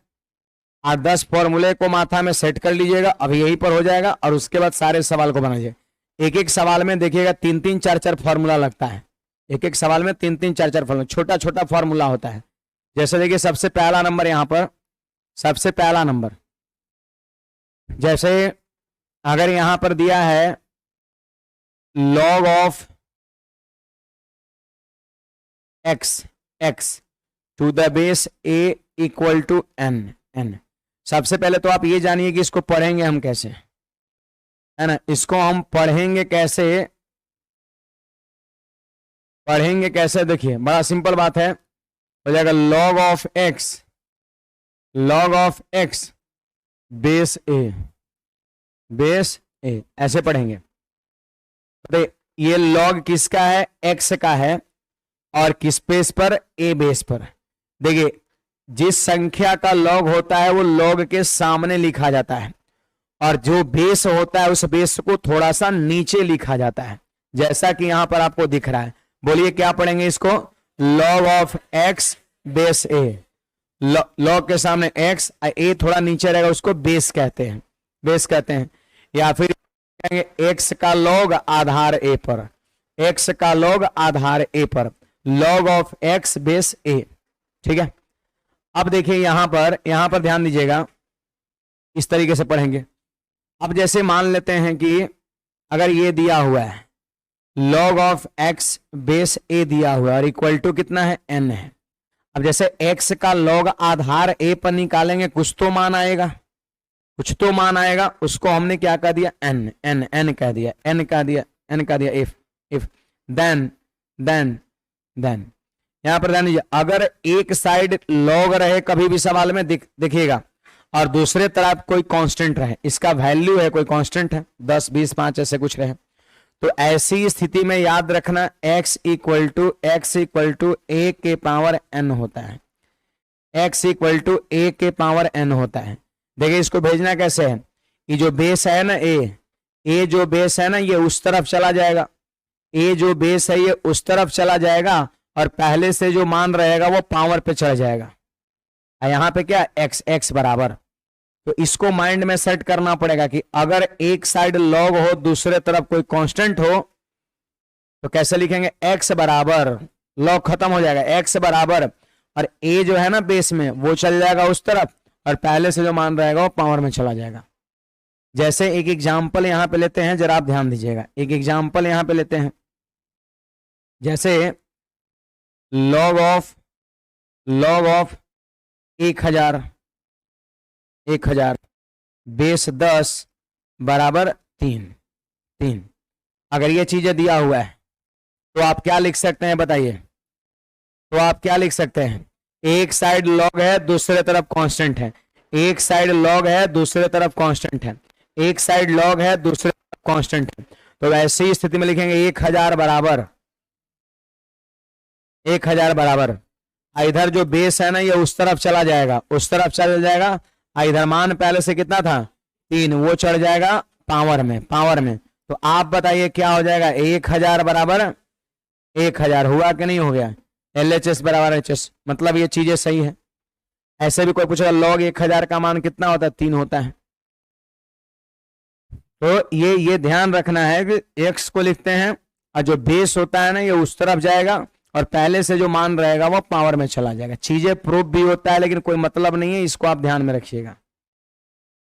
8-10 फॉर्मूले को माथा में सेट कर लीजिएगा, अभी यहीं पर हो जाएगा, और उसके बाद सारे सवाल को बनाइए। एक एक सवाल में देखिएगा 3-3, 4-4 फॉर्मूला लगता है। एक एक सवाल में 3-3, 4-4 फॉर्मूला, छोटा छोटा फॉर्मूला होता है। जैसे देखिए सबसे पहला नंबर यहाँ पर, सबसे पहला नंबर, जैसे अगर यहां पर दिया है log of x to the base a equal to n। सबसे पहले तो आप ये जानिए कि इसको पढ़ेंगे हम कैसे, है ना। इसको हम पढ़ेंगे कैसे, पढ़ेंगे कैसे, देखिए बड़ा सिंपल बात है। हो जाएगा log of x base a, ऐसे पढ़ेंगे। तो ये log किसका है, x का है, और किस बेस पर, a बेस पर। देखिए जिस संख्या का log होता है वो log के सामने लिखा जाता है, और जो बेस होता है उस बेस को थोड़ा सा नीचे लिखा जाता है, जैसा कि यहां पर आपको दिख रहा है। बोलिए क्या पढ़ेंगे इसको, log of x base a। log के सामने x, a थोड़ा नीचे रहेगा, उसको बेस कहते हैं, बेस कहते हैं। या फिर x का log आधार a पर, x का log आधार a पर, log of x base a, ठीक है। अब देखिए यहां पर ध्यान दीजिएगा, इस तरीके से पढ़ेंगे। अब जैसे मान लेते हैं कि अगर ये दिया हुआ है log of x base a दिया हुआ है और इक्वल टू कितना है, n है। अब जैसे x का log आधार a पर निकालेंगे, कुछ तो मान आएगा, कुछ तो मान आएगा, उसको हमने क्या कह दिया, n कह दिया, n कह दिया if then यहां पर ध्यान दीजिए, अगर एक साइड log रहे कभी भी सवाल में दिखेगा और दूसरे तरफ कोई कांस्टेंट रहे, इसका वैल्यू है कोई कांस्टेंट है 10, 20, 5 ऐसे कुछ रहे, तो ऐसी स्थिति में याद रखना x इक्वल टू a के पावर n होता है, x इक्वल टू a के पावर n होता है। देखिए इसको भेजना कैसे है, ये जो बेस है ना a जो बेस है ना ये उस तरफ चला जाएगा, a जो बेस है ये उस तरफ चला जाएगा, और पहले से जो मान रहेगा वो पावर पे चढ़ जाएगा। यहां पे क्या x बराबर, तो इसको माइंड में सेट करना पड़ेगा कि अगर एक साइड log हो दूसरे तरफ कोई कांस्टेंट हो तो कैसे लिखेंगे, x बराबर, log खत्म हो जाएगा, x बराबर, और a जो है ना बेस में वो चल जाएगा उस तरफ, और पहले से जो मान रहेगा वो पावर में चला जाएगा। जैसे एक एग्जाम्पल यहां पे लेते हैं, जरा आप ध्यान दीजिएगा, एक एग्जाम्पल यहां पे लेते हैं। जैसे log ऑफ 1000 बेस 10 बराबर 3। अगर ये चीजें दिया हुआ है तो आप क्या लिख सकते हैं बताइए, तो आप क्या लिख सकते हैं, एक साइड log है दूसरे तरफ कांस्टेंट है, एक साइड log है दूसरे तरफ कांस्टेंट है, एक साइड log है दूसरे तरफ कांस्टेंट है। तो ऐसी स्थिति में लिखेंगे 1000 बराबर, इधर जो बेस है ना ये उस तरफ चला जाएगा, उस तरफ चला जाएगा, इधर मान पहले से कितना था 3, वो चढ़ जाएगा पावर में। तो आप बताइए क्या हो जाएगा, 1000 बराबर 1000 हुआ कि नहीं हो गया, LHS बराबर HS, मतलब ये चीजें सही है। ऐसे भी कोई पूछेगा log 1000 का मान कितना होता है, 3 होता है। तो ये ध्यान रखना है कि x को लिखते हैं और जो बेस होता है ना ये उस तरफ जाएगा और पहले से जो मान रहेगा वो पावर में चला जाएगा। चीजें प्रूफ भी होता है लेकिन कोई मतलब नहीं है, इसको आप ध्यान में रखिएगा।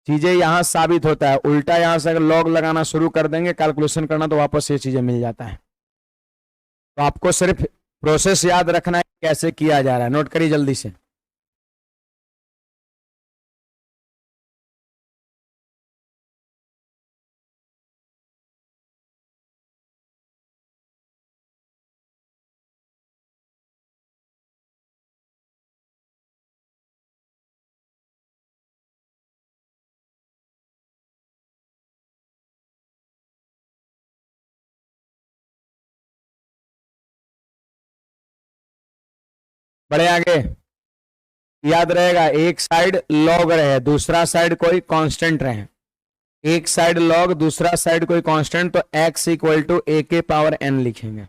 चीजें यहां साबित होता है, उल्टा यहां से अगर लॉग लगाना शुरू कर देंगे कैलकुलेशन करना तो वापस ये चीजें मिल जाता है। तो आपको सिर्फ प्रोसेस याद रखना है कैसे किया जा रहा है, नोट करिए जल्दी से। बड़े आगे याद रहेगा, एक साइड लॉग रहे दूसरा साइड कोई कांस्टेंट रहे, एक साइड लॉग दूसरा साइड कोई कांस्टेंट, तो x इक्वल टू a के पावर n लिखेंगे।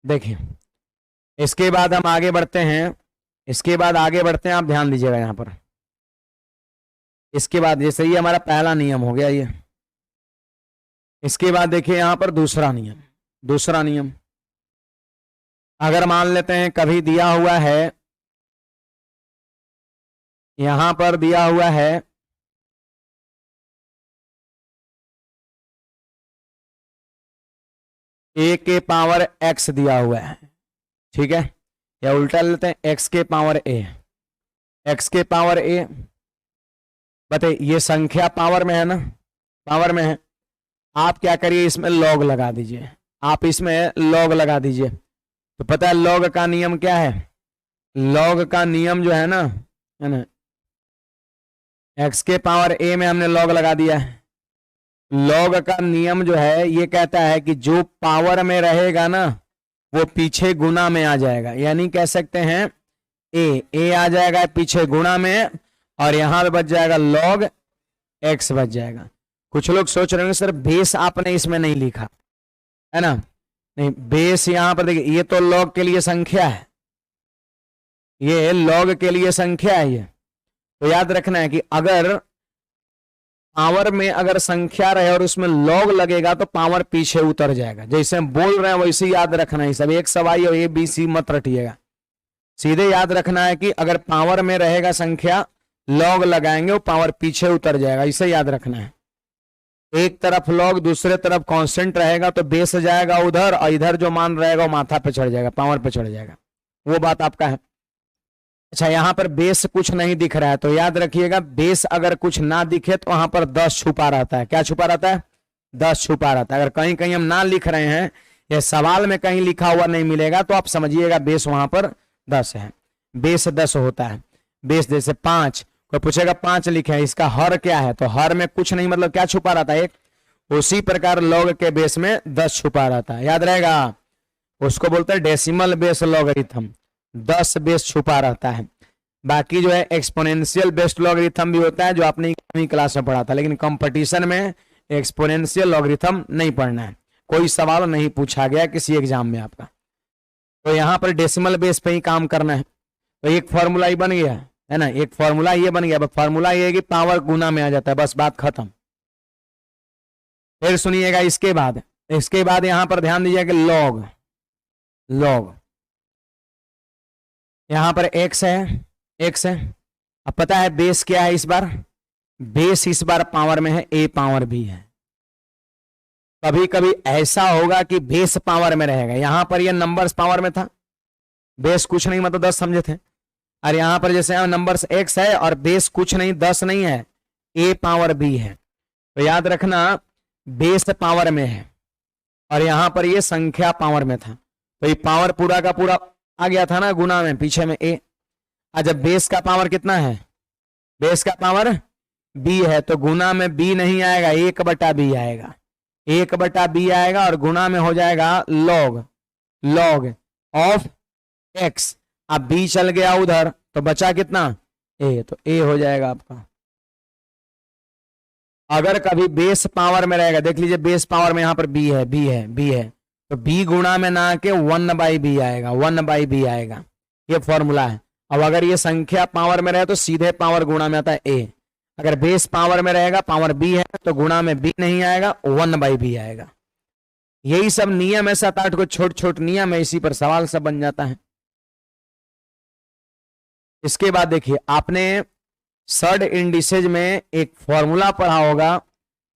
देखिए इसके बाद हम आगे बढ़ते हैं, आप ध्यान दीजिएगा यहां पर। इसके बाद जैसे ये हमारा पहला नियम हो गया ये, इसके बाद देखिए यहां पर दूसरा नियम। अगर मान लेते हैं कभी दिया हुआ है, यहां पर दिया हुआ है a के पावर x दिया हुआ है, ठीक है, या उल्टा लेते हैं x के पावर a, बताइए ये संख्या पावर में है ना, पावर में है। आप क्या करिए इसमें लॉग लगा दीजिए, तो पता है लॉग का नियम क्या है, लॉग का नियम जो है ना x के पावर a में हमने लॉग लगा दिया है। लॉग का नियम जो है ये कहता है कि जो पावर में रहेगा ना वो पीछे गुना में आ जाएगा, यानी कह सकते हैं a आ जाएगा पीछे गुना में और यहां पे बच जाएगा लॉग x बच जाएगा। कुछ लोग सोच रहे होंगे सर बेस आपने इसमें नहीं लिखा है ना, नहीं बेस यहां पर देखिए ये तो लॉग के लिए संख्या है, ये लॉग के लिए संख्या है ये। तो याद रखना है कि अगर पावर में अगर संख्या रहे और उसमें लॉग लगेगा तो पावर पीछे उतर जाएगा। जैसे हम बोल रहे हैं वैसे याद रखना है, सब एक सवाई और ABC मत रटिएगा, सीधे याद रखना है कि अगर पावर में रहेगा संख्या लॉग लगाएंगे वो पावर पीछे उतर जाएगा, इसे याद रखना है। एक तरफ लॉग दूसरे तरफ कांस्टेंट रहेगा तो बेस जाएगा उधर और इधर जो मान रहेगा वो माथा पे चढ़ जाएगा, पावर पे चढ़ जाएगा, वो बात आपका है। अच्छा यहां पर बेस कुछ नहीं दिख रहा है तो याद रखिएगा बेस अगर कुछ ना दिखे तो वहां पर 10 छुपा रहता है। क्या छुपा रहता है, 10 छुपा रहता है। अगर कहीं कहीं हम ना लिख रहे हैं या सवाल में कहीं लिखा हुआ नहीं मिलेगा तो आप समझिएगा बेस वहां पर 10 है, बेस 10 होता है। बेस जैसे 5, कोई पूछेगा 5 लिखे हैं इसका हर क्या है, तो हर में कुछ नहीं, मतलब क्या छुपा रहता है एक, उसी प्रकार लॉग के बेस में 10 छुपा रहता है, याद रहेगा। उसको बोलते हैं डेसिमल बेस लॉगरिथम, 10 बेस छुपा रहता है। बाकी जो है एक्सपोनेंशियल बेस्ड लॉगरिथम भी होता है जो आपने क्लास में पढ़ा था, लेकिन कंपटीशन में एक्सपोनेंशियल लॉगरिथम नहीं पढ़ना है, कोई सवाल नहीं पूछा गया किसी एग्जाम में आपका। तो यहाँ पर डेसिमल बेस पे ही काम करना है। तो एक फॉर्मूला ही बन गया है ना, एक फॉर्मूला ये बन गया। फॉर्मूला ये है कि पावर गुना में आ जाता है, बस बात खत्म। फिर सुनिएगा इसके बाद यहां पर ध्यान दीजिएगा कि लॉग यहां पर x है। अब पता है बेस क्या है, इस बार बेस इस बार पावर में है, a पावर भी है। कभी कभी ऐसा होगा कि बेस पावर में रहेगा, यहां पर ये नंबर्स पावर में था, बेस कुछ नहीं मतलब 10 समझे थे, और यहां पर जैसे नंबर्स x है और बेस कुछ नहीं 10 नहीं है, a पावर भी है। तो याद रखना बेस पावर में है और यहां पर ये संख्या पावर में था, तो ये पावर पूरा का पूरा आ गया था ना गुना में, पीछे में a। जब बेस का पावर कितना है, बेस का पावर b है, तो गुना में b नहीं आएगा, 1/b आएगा, 1/b आएगा और गुना में हो जाएगा लॉग ऑफ x। अब b चल गया उधर तो बचा कितना ए, तो ए हो जाएगा आपका। अगर कभी बेस पावर में रहेगा, देख लीजिए बेस पावर में यहां पर बी है, बी है, बी है, तो बी गुणा में ना के 1/b आएगा, 1/b आएगा। ये फॉर्मूला है। अब अगर ये संख्या पावर में रहे तो सीधे पावर गुणा में आता है ए। अगर बेस पावर में रहेगा, पावर बी है, तो गुणा में बी नहीं आएगा, 1/b आएगा। यही सब नियम है, 7-8 को छोट छोट नियम है, इसी पर सवाल सब बन जाता है। इसके बाद देखिए, आपने सर्ड इंडिसेज में एक फॉर्मूला पढ़ा होगा,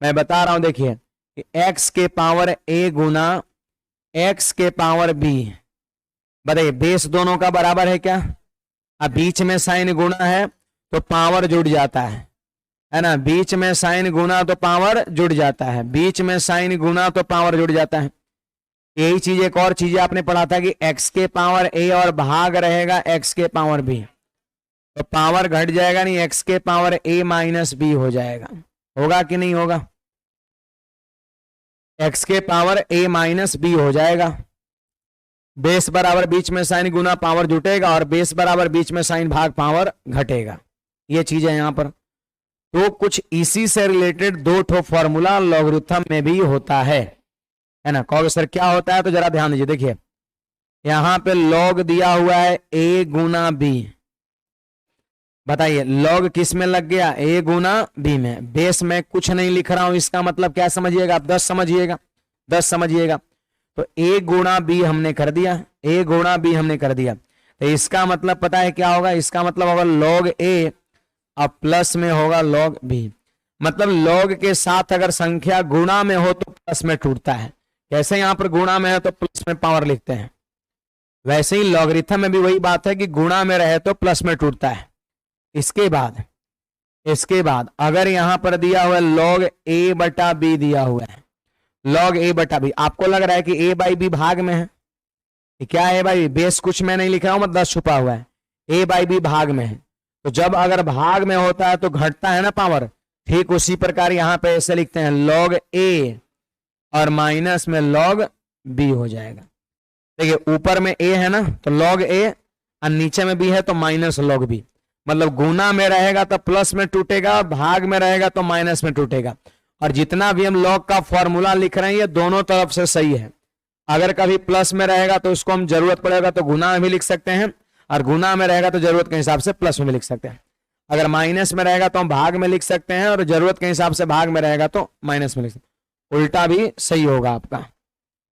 मैं बता रहा हूं, देखिए कि x के पावर a गुना x के पावर b, बताइए बेस दोनों का बराबर है क्या? अब बीच में साइन गुना है तो पावर जुड़ जाता है ना, बीच में साइन गुना तो पावर जुड़ जाता है, बीच में साइन गुना तो पावर जुड़ जाता है। यही चीज एक और चीज आपने पढ़ा था कि x के पावर a और भाग रहेगा x के पावर b, तो पावर घट जाएगा नहीं, x के पावर a माइनस b हो जाएगा। होगा कि नहीं होगा? x के पावर a माइनस b हो जाएगा। बेस बराबर बीच में साइन गुना पावर जुटेगा, और बेस बराबर बीच में साइन भाग पावर घटेगा। ये चीज है यहां पर। तो कुछ इसी से रिलेटेड दो ठो फॉर्मूला लॉगरिथम में भी होता है ना। कहोगे सर क्या होता है? तो जरा ध्यान दीजिए, देखिए यहां पे लॉग दिया हुआ है a गुना b, बताइए लॉग किस में लग गया? a गुना b में। बेस में कुछ नहीं लिख रहा हूं, इसका मतलब क्या समझिएगा आप? 10 समझिएगा, 10 समझिएगा। तो a गुना b हमने कर दिया, a गुना b हमने कर दिया, तो इसका मतलब पता है क्या होगा? इसका मतलब होगा log a अब प्लस में होगा log b। मतलब log के साथ अगर संख्या गुणा में हो तो प्लस में टूटता है। जैसे यहां पर गुणा में है तो प्लस में पावर लिखते हैं, वैसे ही लॉगरिथम में भी वही बात है कि गुणा में रहे तो प्लस में टूटता है। इसके बाद अगर यहां पर दिया हुआ है log a बटा b दिया हुआ है, log a बटा b, आपको लग रहा है कि a बाई बी भाग में है, क्या है भाई? बेस कुछ मैं नहीं लिख रहा हूं, मतलब 10 छुपा हुआ है, a बाई बी भाग में है। तो जब अगर भाग में होता है तो घटता है ना पावर, ठीक उसी प्रकार यहां पे ऐसे लिखते हैं log a और माइनस में log b हो जाएगा। देखिए ऊपर में a है ना तो log a, और नीचे में b है तो माइनस log b। मतलब गुना में रहेगा तो प्लस में टूटेगा, भाग में रहेगा तो माइनस में टूटेगा। और जितना भी हम लॉग का फॉर्मूला लिख रहे हैं ये दोनों तरफ से सही है। अगर कभी प्लस में रहेगा तो उसको हम जरूरत पड़ेगा तो गुना में भी लिख सकते हैं, और गुना में रहेगा तो जरूरत के हिसाब से प्लस में भी लिख सकते हैं। अगर माइनस में रहेगा तो हम भाग में लिख सकते हैं, और जरूरत के हिसाब से भाग में रहेगा तो माइनस में लिख सकते हैं। उल्टा भी सही होगा आपका।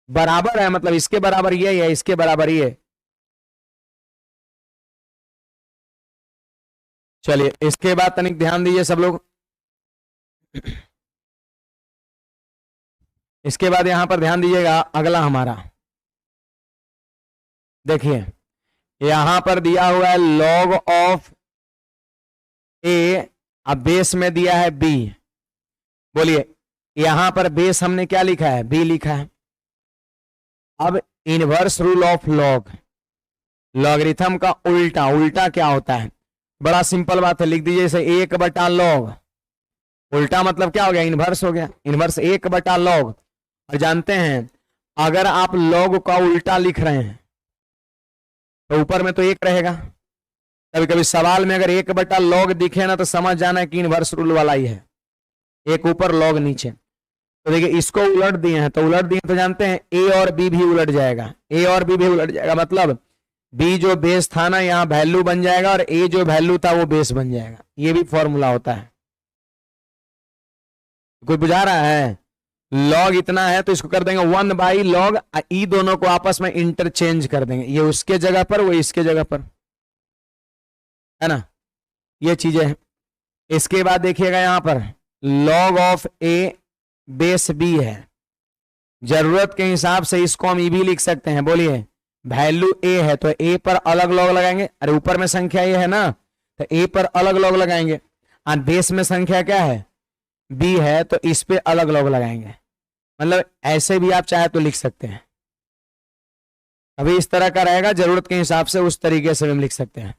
बराबर है, मतलब इसके बराबर ये है, इसके बराबर ये। चलिए इसके बाद तनिक ध्यान दीजिए सब लोग। इसके बाद यहां पर ध्यान दीजिएगा, अगला हमारा देखिए यहां पर दिया हुआ है log ऑफ a, अब बेस में दिया है b। बोलिए यहां पर बेस हमने क्या लिखा है? b लिखा है। अब inverse rule of log, logarithm का उल्टा, उल्टा क्या होता है? बड़ा सिंपल बात है, लिख दीजिए इसे 1 बटा लॉग। उल्टा मतलब क्या हो गया? इनवर्स हो गया। इनवर्स 1 बटा लॉग। और जानते हैं अगर आप लॉग का उल्टा लिख रहे हैं तो ऊपर में तो 1 रहेगा। कभी कभी सवाल में अगर 1 बटा लॉग दिखे ना तो समझ जाना कि इनवर्स रूल वाला ही है, 1 ऊपर लॉग नीचे। तो देखिए इसको उलट दिए हैं, तो उलट दिए तो जानते हैं a और b भी उलट जाएगा, a और b भी उलट जाएगा। मतलब b जो बेस था ना यहाँ वैल्यू बन जाएगा, और a जो वैल्यू था वो बेस बन जाएगा। ये भी फॉर्मूला होता है। कोई बुझा रहा है? लॉग इतना है तो इसको कर देंगे 1/log, ई दोनों को आपस में इंटरचेंज कर देंगे, ये उसके जगह पर वो इसके जगह पर, है ना। ये चीजें हैं। इसके बाद देखिएगा यहां पर log of a base b है। जरूरत के हिसाब से इसको हम ई भी लिख सकते हैं। बोलिए वैल्यू a है तो a पर अलग लॉग लगाएंगे, अरे ऊपर में संख्या a है ना तो a पर अलग लॉग लगाएंगे, और बेस में संख्या क्या है? b है तो इस पे अलग लॉग लगाएंगे। मतलब ऐसे भी आप चाहे तो लिख सकते हैं। अभी इस तरह का रहेगा, जरूरत के हिसाब से उस तरीके से हम लिख सकते हैं।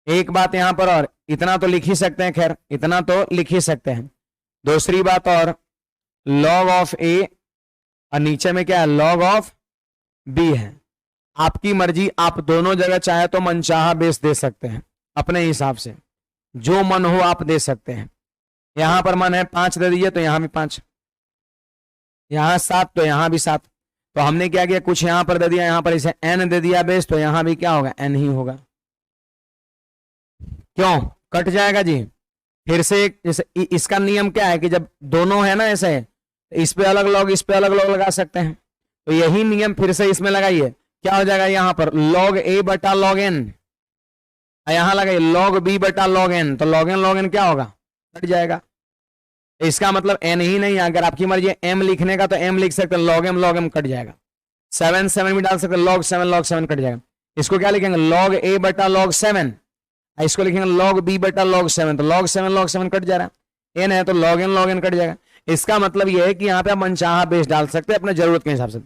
एक बात यहां पर और, इतना तो लिख ही सकते हैं, खैर इतना तो लिख ही सकते हैं। दूसरी बात और, log ऑफ a और नीचे में क्या है? log ऑफ b है। आपकी मर्जी, आप दोनों जगह चाहे तो मनचाहा बेस दे सकते हैं अपने हिसाब से, जो मन हो आप दे सकते हैं। यहां पर मन है 5 दे दीजिए तो यहां भी 5, यहां 7 तो यहां भी 7। तो हमने क्या किया, कुछ यहां पर दे दिया, यहां पर इसे n दे दिया बेस, तो यहां भी क्या होगा, n ही होगा। क्यों कट जाएगा जी? फिर से जैसे इसका नियम क्या है कि जब दोनों है ना ऐसे, इस पे अलग लॉग इस पे अलग लॉग लगा सकते हैं, तो यही नियम फिर से इसमें लगाइए। क्या हो जाएगा यहां पर log a बटा log n, यहां लगाइए log b बटा log n, तो log n क्या होगा, कट जाएगा। इसका मतलब n ही नहीं, अगर आपकी मर्जी m लिखने का तो m लिख सकते हैं, log m कट जाएगा। 7 7 भी डाल सकते हैं, log 7 कट जाएगा। इसको क्या लिखेंगे, log a बटा log 7, इसको लिखेंगे log b बटा log 7, तो log 7 कट जा रहा है, n है तो log n कट जाएगा। इसका मतलब यह है कि यहाँ पे आप मनचाहा बेस डाल सकते हैं अपने जरूरत के हिसाब से।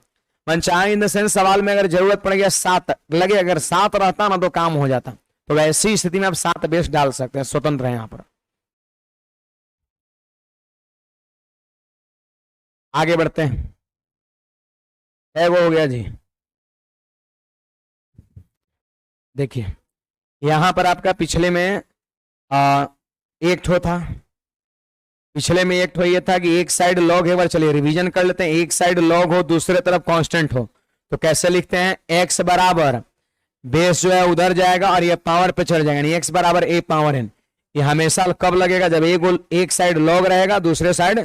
मनचाहा इन द सेंस सवाल में अगर जरूरत पड़ गया 7 लगे, अगर 7 रहता ना तो काम हो जाता, तो वैसी स्थिति में आप 7 बेस डाल सकते हैं, स्वतंत्र है यहाँ पर। आगे बढ़ते हैं, वो हो गया जी। देखिए यहां पर आपका पिछले में एक ठो था, पिछले में एक ठो ये था कि एक साइड लॉग है, चलिए रिवीजन कर लेते हैं। एक साइड लॉग हो दूसरे तरफ कांस्टेंट हो, तो कैसे लिखते हैं, x बराबर बेस जो है उधर जाएगा और ये पावर पे चढ़ जाएगा, x बराबर a पावर n। ये हमेशा कब लगेगा, जब एक साइड लॉग रहेगा दूसरे साइड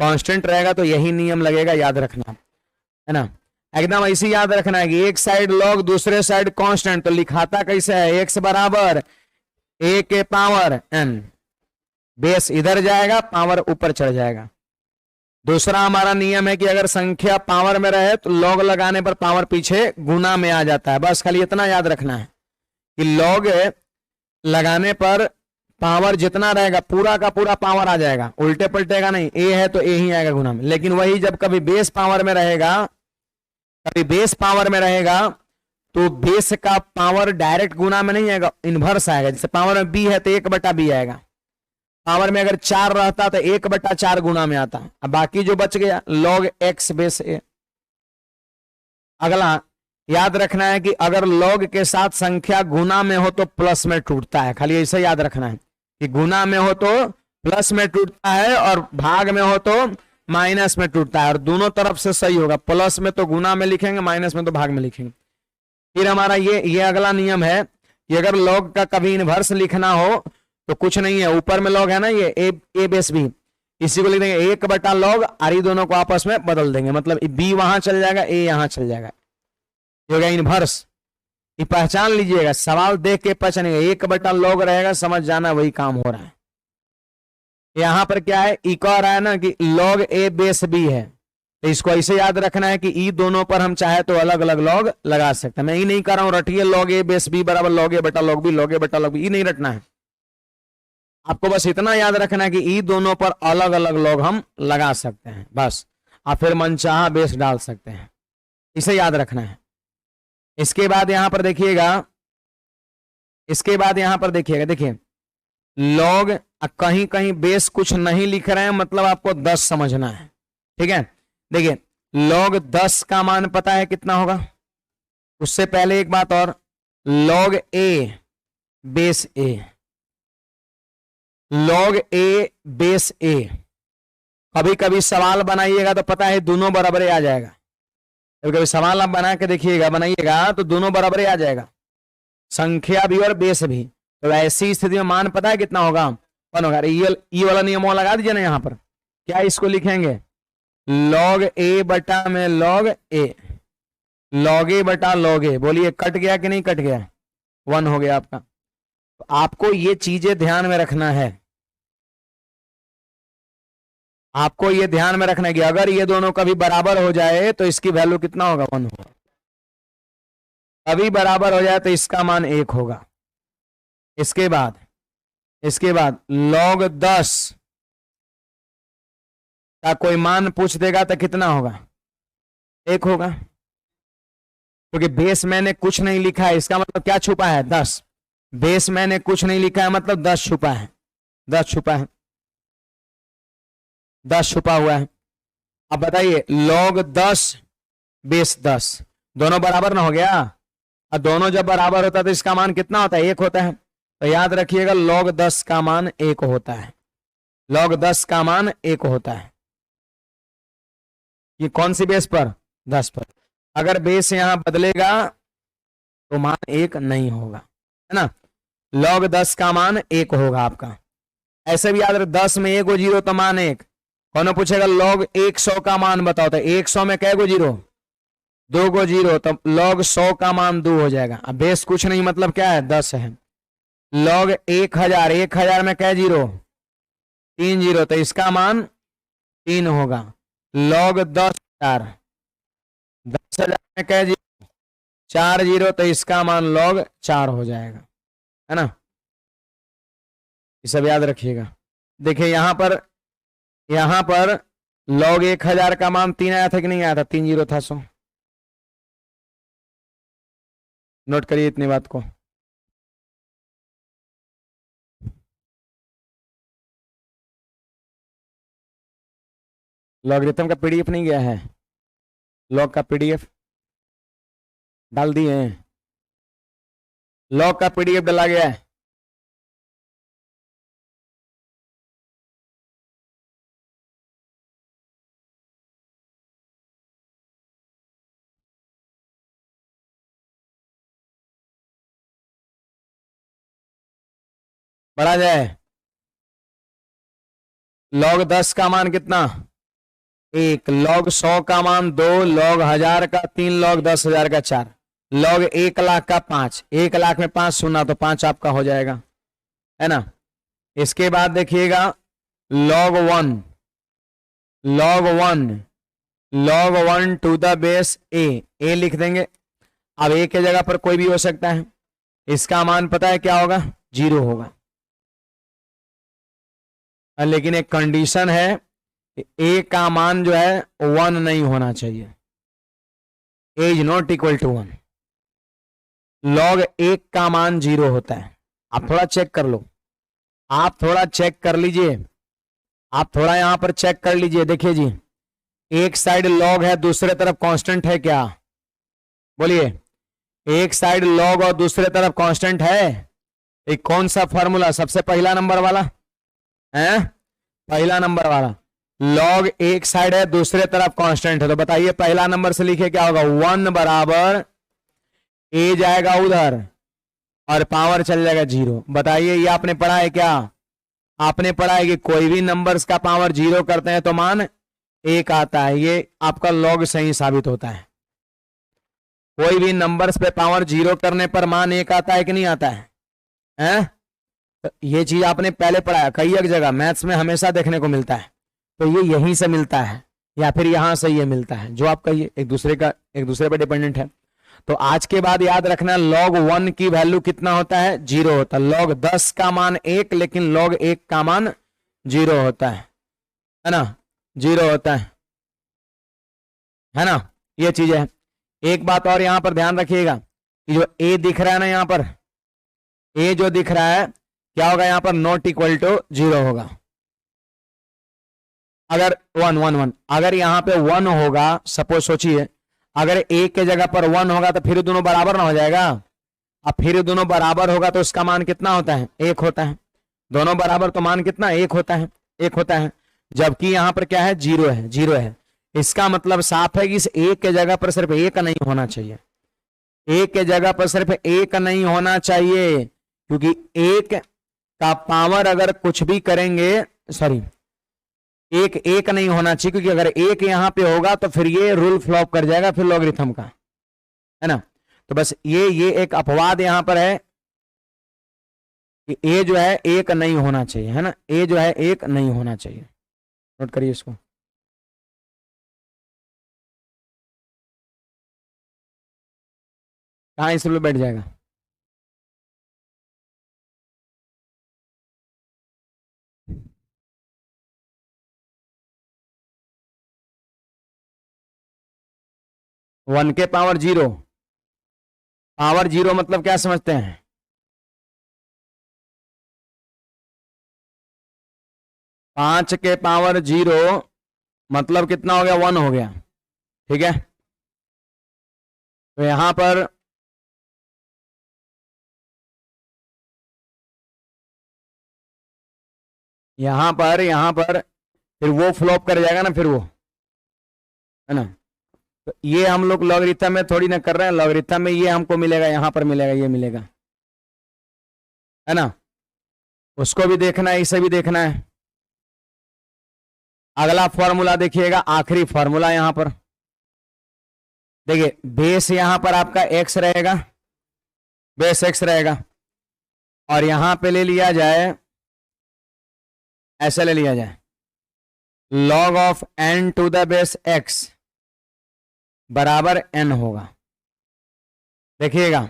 कांस्टेंट रहेगा, तो यही नियम लगेगा, याद रखना है ना, एकदम ऐसे याद रखना है कि एक साइड लॉग दूसरे साइड कांस्टेंट, तो लिखाता कैसे है, x बराबर a के पावर n, बेस इधर जाएगा पावर ऊपर चढ़ जाएगा। दूसरा हमारा नियम है कि अगर संख्या पावर में रहे तो लॉग लगाने पर पावर पीछे गुना में आ जाता है, बस खाली इतना याद रखना है कि लॉग लगाने पर पावर जितना रहेगा पूरा का पूरा पावर आ जाएगा, उल्टे पलटेगा नहीं, a है तो a ही आएगा गुना में। लेकिन वही जब कभी बेस पावर में रहेगा, कभी बेस पावर में रहेगा तो बेस का पावर डायरेक्ट गुना में नहीं आएगा, इनवर्स आएगा। जैसे पावर में b है तो 1 बटा b आएगा, पावर में अगर 4 रहता तो 1 बटा 4 गुना में आता। अब बाकी जो बच गया log x बेस a। अगला याद रखना है कि अगर log के साथ संख्या गुना में हो तो प्लस में टूटता है, खाली ऐसा याद रखना है कि गुना में हो तो प्लस में टूटता है और भाग में हो तो माइनस में टूटता है, और दोनों तरफ से सही होगा, प्लस में तो गुना में लिखेंगे, माइनस में तो भाग में लिखेंगे। फिर हमारा ये अगला नियम है कि अगर log का कभी इनवर्स लिखना हो तो कुछ नहीं है, ऊपर में log है ना ये a बेस b, इसी को लिख देंगे 1 बटा log, और ये दोनों को आपस में बदल देंगे, मतलब b वहां चल जाएगा, a यहां चल जाएगा, ये हो गया इनवर्स। ये पहचान लीजिएगा, सवाल देख के पहचानिएगा, 1 बटा log रहेगा, समझ जाना वही काम हो रहा है। यहां पर क्या है, ई कह रहा है ना कि log a बेस b है, तो इसको ऐसे याद रखना है कि ई दोनों पर हम चाहे तो अलग अलग log लगा सकते हैं। मैं ये नहीं कर रहा हूं रटिए log a बेस b बराबर log a बटा log b, log a बटा log b, ये नहीं रटना है, आपको बस इतना याद रखना है कि ई दोनों पर अलग अलग log हम लगा सकते हैं, बस आप फिर मनचाहा बेस डाल सकते हैं, इसे याद रखना है। इसके बाद यहां पर देखिएगा, इसके बाद यहां पर देखिएगा, देखिए log कहीं कहीं बेस कुछ नहीं लिख रहे हैं, मतलब आपको 10 समझना है, ठीक है। देखिए log 10 का मान पता है कितना होगा, उससे पहले एक बात और, log a base a, log a base a, कभी कभी सवाल बनाइएगा तो पता है दोनों बराबर आ जाएगा, कभी कभी सवाल आप बना के देखिएगा, बनाइएगा तो दोनों बराबर आ जाएगा, संख्या भी और बेस भी। तो ऐसी स्थिति में मान पता है कितना होगा, 1 होगा। ये वाला नियम लगा दीजिए ना, यहां पर क्या इसको लिखेंगे, log a बटा में log a, log a बटा log a, बोलिए कट गया कि नहीं कट गया, 1 हो गया आपका। तो आपको ये चीजें ध्यान में रखना है, आपको ये ध्यान में रखना है कि अगर ये दोनों कभी बराबर हो जाए तो इसकी वैल्यू कितना होगा, 1 होगा, कभी बराबर हो जाए तो इसका मान 1 होगा। इसके बाद log 10 का कोई मान पूछ देगा तो कितना होगा, 1 होगा, क्योंकि बेस मैंने कुछ नहीं लिखा है, इसका मतलब क्या छुपा है, 10, बेस मैंने कुछ नहीं लिखा है मतलब 10 छुपा है, 10 छुपा है, 10 छुपा हुआ है। अब बताइए log 10 बेस 10 दोनों बराबर ना हो गया, और दोनों जब बराबर होता है तो इसका मान कितना होता है? 1 होता है। तो याद रखिएगा log 10 का मान 1 होता है। log 10 का मान 1 होता है। ये कौन सी बेस पर? 10 पर। अगर बेस यहां बदलेगा तो मान 1 नहीं होगा, है ना। log 10 का मान 1 होगा आपका। ऐसे भी याद रख, 10 में 1 गो जीरो तो मान 1। कौन पूछेगा log 100 का मान बताओ, तो 100 में कै गो जीरो? 2 गो जीरो, तो log 100 का मान 2 हो जाएगा। अब बेस कुछ नहीं मतलब क्या है? 10 है। log 1000, 1000 में कै जीरो? 3 जीरो, तो इसका मान 3 होगा। log 10,000, 10,000 में कै जीरो? 4 जीरो, तो इसका मान log 4 हो जाएगा, है ना। ये सब याद रखिएगा। देखिए यहां पर log 1000 का मान 3 आया था कि नहीं आया था? 3 जीरो था। सो नोट करिए इतनी बात को। लॉगरिथम का पीडीएफ नहीं गया है? लॉग का पीडीएफ डाल दिए हैं? लॉग का पीडीएफ डाला गया है? बढ़ा जाए। log 10 का मान कितना? 1। log 100 का मान 2, log 1000 का 3, log 10,000 का 4, log 1 लाख का 5। 1 लाख में 5 सुना तो 5 आपका हो जाएगा, है ना। इसके बाद देखिएगा log 1, log 1, log 1 to the base a लिख देंगे। अब a के जगह पर कोई भी हो सकता है। इसका मान पता है क्या होगा? 0 होगा। लेकिन एक कंडीशन है, a का मान जो है 1 नहीं होना चाहिए। a is not equal to 1। log 1 का मान 0 होता है। आप थोड़ा चेक कर लो, आप थोड़ा चेक कर लीजिए, आप थोड़ा यहां पर चेक कर लीजिए। देखिए जी, एक साइड log है, दूसरे तरफ कांस्टेंट है क्या? बोलिए, एक साइड log और दूसरे तरफ कांस्टेंट है। एक कौन सा फॉर्मूला? सबसे पहला नंबर वाला है, पहला नंबर वाला। log एक साइड है, दूसरे तरफ कांस्टेंट है, तो बताइए पहला नंबर से लिखे क्या होगा? 1 बराबर a जाएगा उधर और पावर चल जाएगा 0। बताइए ये आपने पढ़ा है क्या? आपने पढ़ा है कि कोई भी नंबर्स का पावर 0 करते हैं तो मान 1 आता है। ये आपका log सही साबित होता है। कोई भी नंबर्स पे पावर 0 करने पर मान 1 आता है कि नहीं आता है? हैं? तो ये चीज आपने पहले पढ़ा है, कई एक जगह मैथ्स में हमेशा देखने को मिलता है। तो ये यहीं से मिलता है या फिर यहां से ये मिलता है, जो आप कहिए, एक दूसरे पर डिपेंडेंट है। तो आज के बाद याद रखना, log 1 की वैल्यू कितना होता है? 0 होता है। log 10 का मान 1, लेकिन log 1 का मान 0 होता है ना, 0 होता है ना। ये चीज है। एक बात और यहां पर ध्यान रखिएगा कि जो a दिख रहा है ना, यहां पर a जो दिख रहा है क्या होगा? यहां पर नॉट इक्वल टू 0 होगा। अगर 1 अगर यहां पे 1 होगा, सपोज सोचिए, अगर a के जगह पर 1 होगा तो फिर दोनों बराबर ना हो जाएगा। अब फिर दोनों बराबर होगा तो उसका मान कितना होता है? 1 होता है। दोनों बराबर तो मान कितना? 1 होता है, 1 होता है। जबकि यहां पर क्या है? 0 है, 0 है। इसका मतलब साफ है कि इस a के जगह पर सिर्फ 1 नहीं होना चाहिए। a के जगह पर सिर्फ 1 नहीं होना चाहिए, क्योंकि 1 का पावर अगर कुछ भी करेंगे, सॉरी, एक नहीं होना चाहिए, क्योंकि अगर 1 यहां पे होगा तो फिर ये रूल फ्लॉप कर जाएगा फिर लॉगरिथम का, है ना। तो बस ये एक अपवाद यहां पर है कि a जो है 1 नहीं होना चाहिए, है ना। a जो है 1 नहीं होना चाहिए। नोट करिए इसको। कहां इस पे बैठ जाएगा? वन के पावर 0, पावर 0 मतलब क्या समझते हैं? पांच के पावर 0 मतलब कितना हो गया? 1 हो गया, ठीक है। तो यहां पर यहां पर फिर वो फ्लॉप कर जाएगा ना, फिर वो, है ना। तो ये हम लोग लॉगरिथम में थोड़ी ना कर रहे हैं, लॉगरिथम में ये हमको मिलेगा, यहां पर मिलेगा, ये मिलेगा, है ना। उसको भी देखना है, इसे भी देखना है। अगला फॉर्मूला देखिएगा, आखिरी फॉर्मूला यहां पर देखिए, बेस यहां पर आपका x रहेगा, बेस x रहेगा, और यहां पे ले लिया जाए, ऐसे ले लिया जाए, log of n to the base x बराबर n होगा। देखिएगा,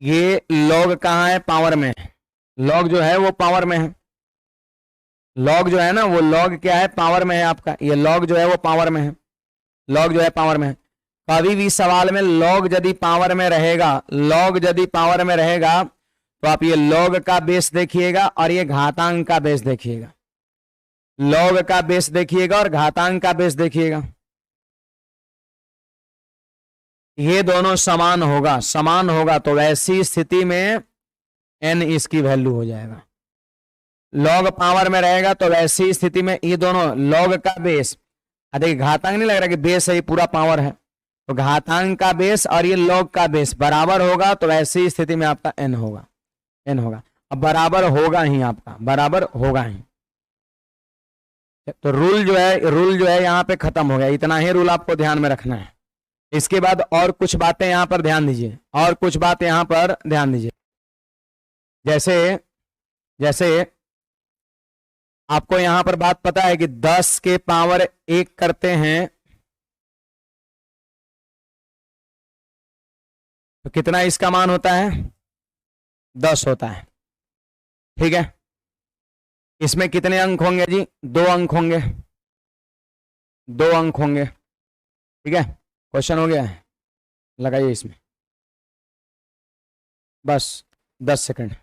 ये log कहां है, पावर में है, log जो है वो पावर में है, log जो है ना वो log क्या है, पावर में है आपका, ये log जो है वो पावर में है, log जो है पावर में है। कभी भी सवाल में log यदि पावर में रहेगा, log यदि पावर में रहेगा, तो आप ये log का बेस देखिएगा और ये घातांक का बेस देखिएगा, log का बेस देखिएगा और घातांक का बेस देखिएगा, ये दोनों समान होगा, समान होगा, तो ऐसी स्थिति में n इसकी वैल्यू हो जाएगा। log पावर में रहेगा तो वैसी स्थिति में ये दोनों log का बेस, देखिए घातांक नहीं लग रहा कि बेस है, ये पूरा पावर है, तो घातांक का बेस और ये log का बेस बराबर होगा, तो ऐसी स्थिति में आपका n होगा, n होगा। अब बराबर होगा ही, आपका बराबर होगा ही, तो रूल जो है यहां पे खत्म हो गया, इतना ही रूल आपको ध्यान में रखना है। इसके बाद और कुछ बातें यहां पर ध्यान दीजिए, और कुछ बातें यहां पर ध्यान दीजिए, जैसे जैसे आपको यहां पर बात पता है कि 10 के पावर 1 करते हैं तो कितना इसका मान होता है, 10 होता है, ठीक है। इसमें कितने अंक होंगे जी, 2 अंक होंगे, 2 अंक होंगे, ठीक है। क्वेश्चन हो गया है, लगाइए इसमें बस 10 सेकंड।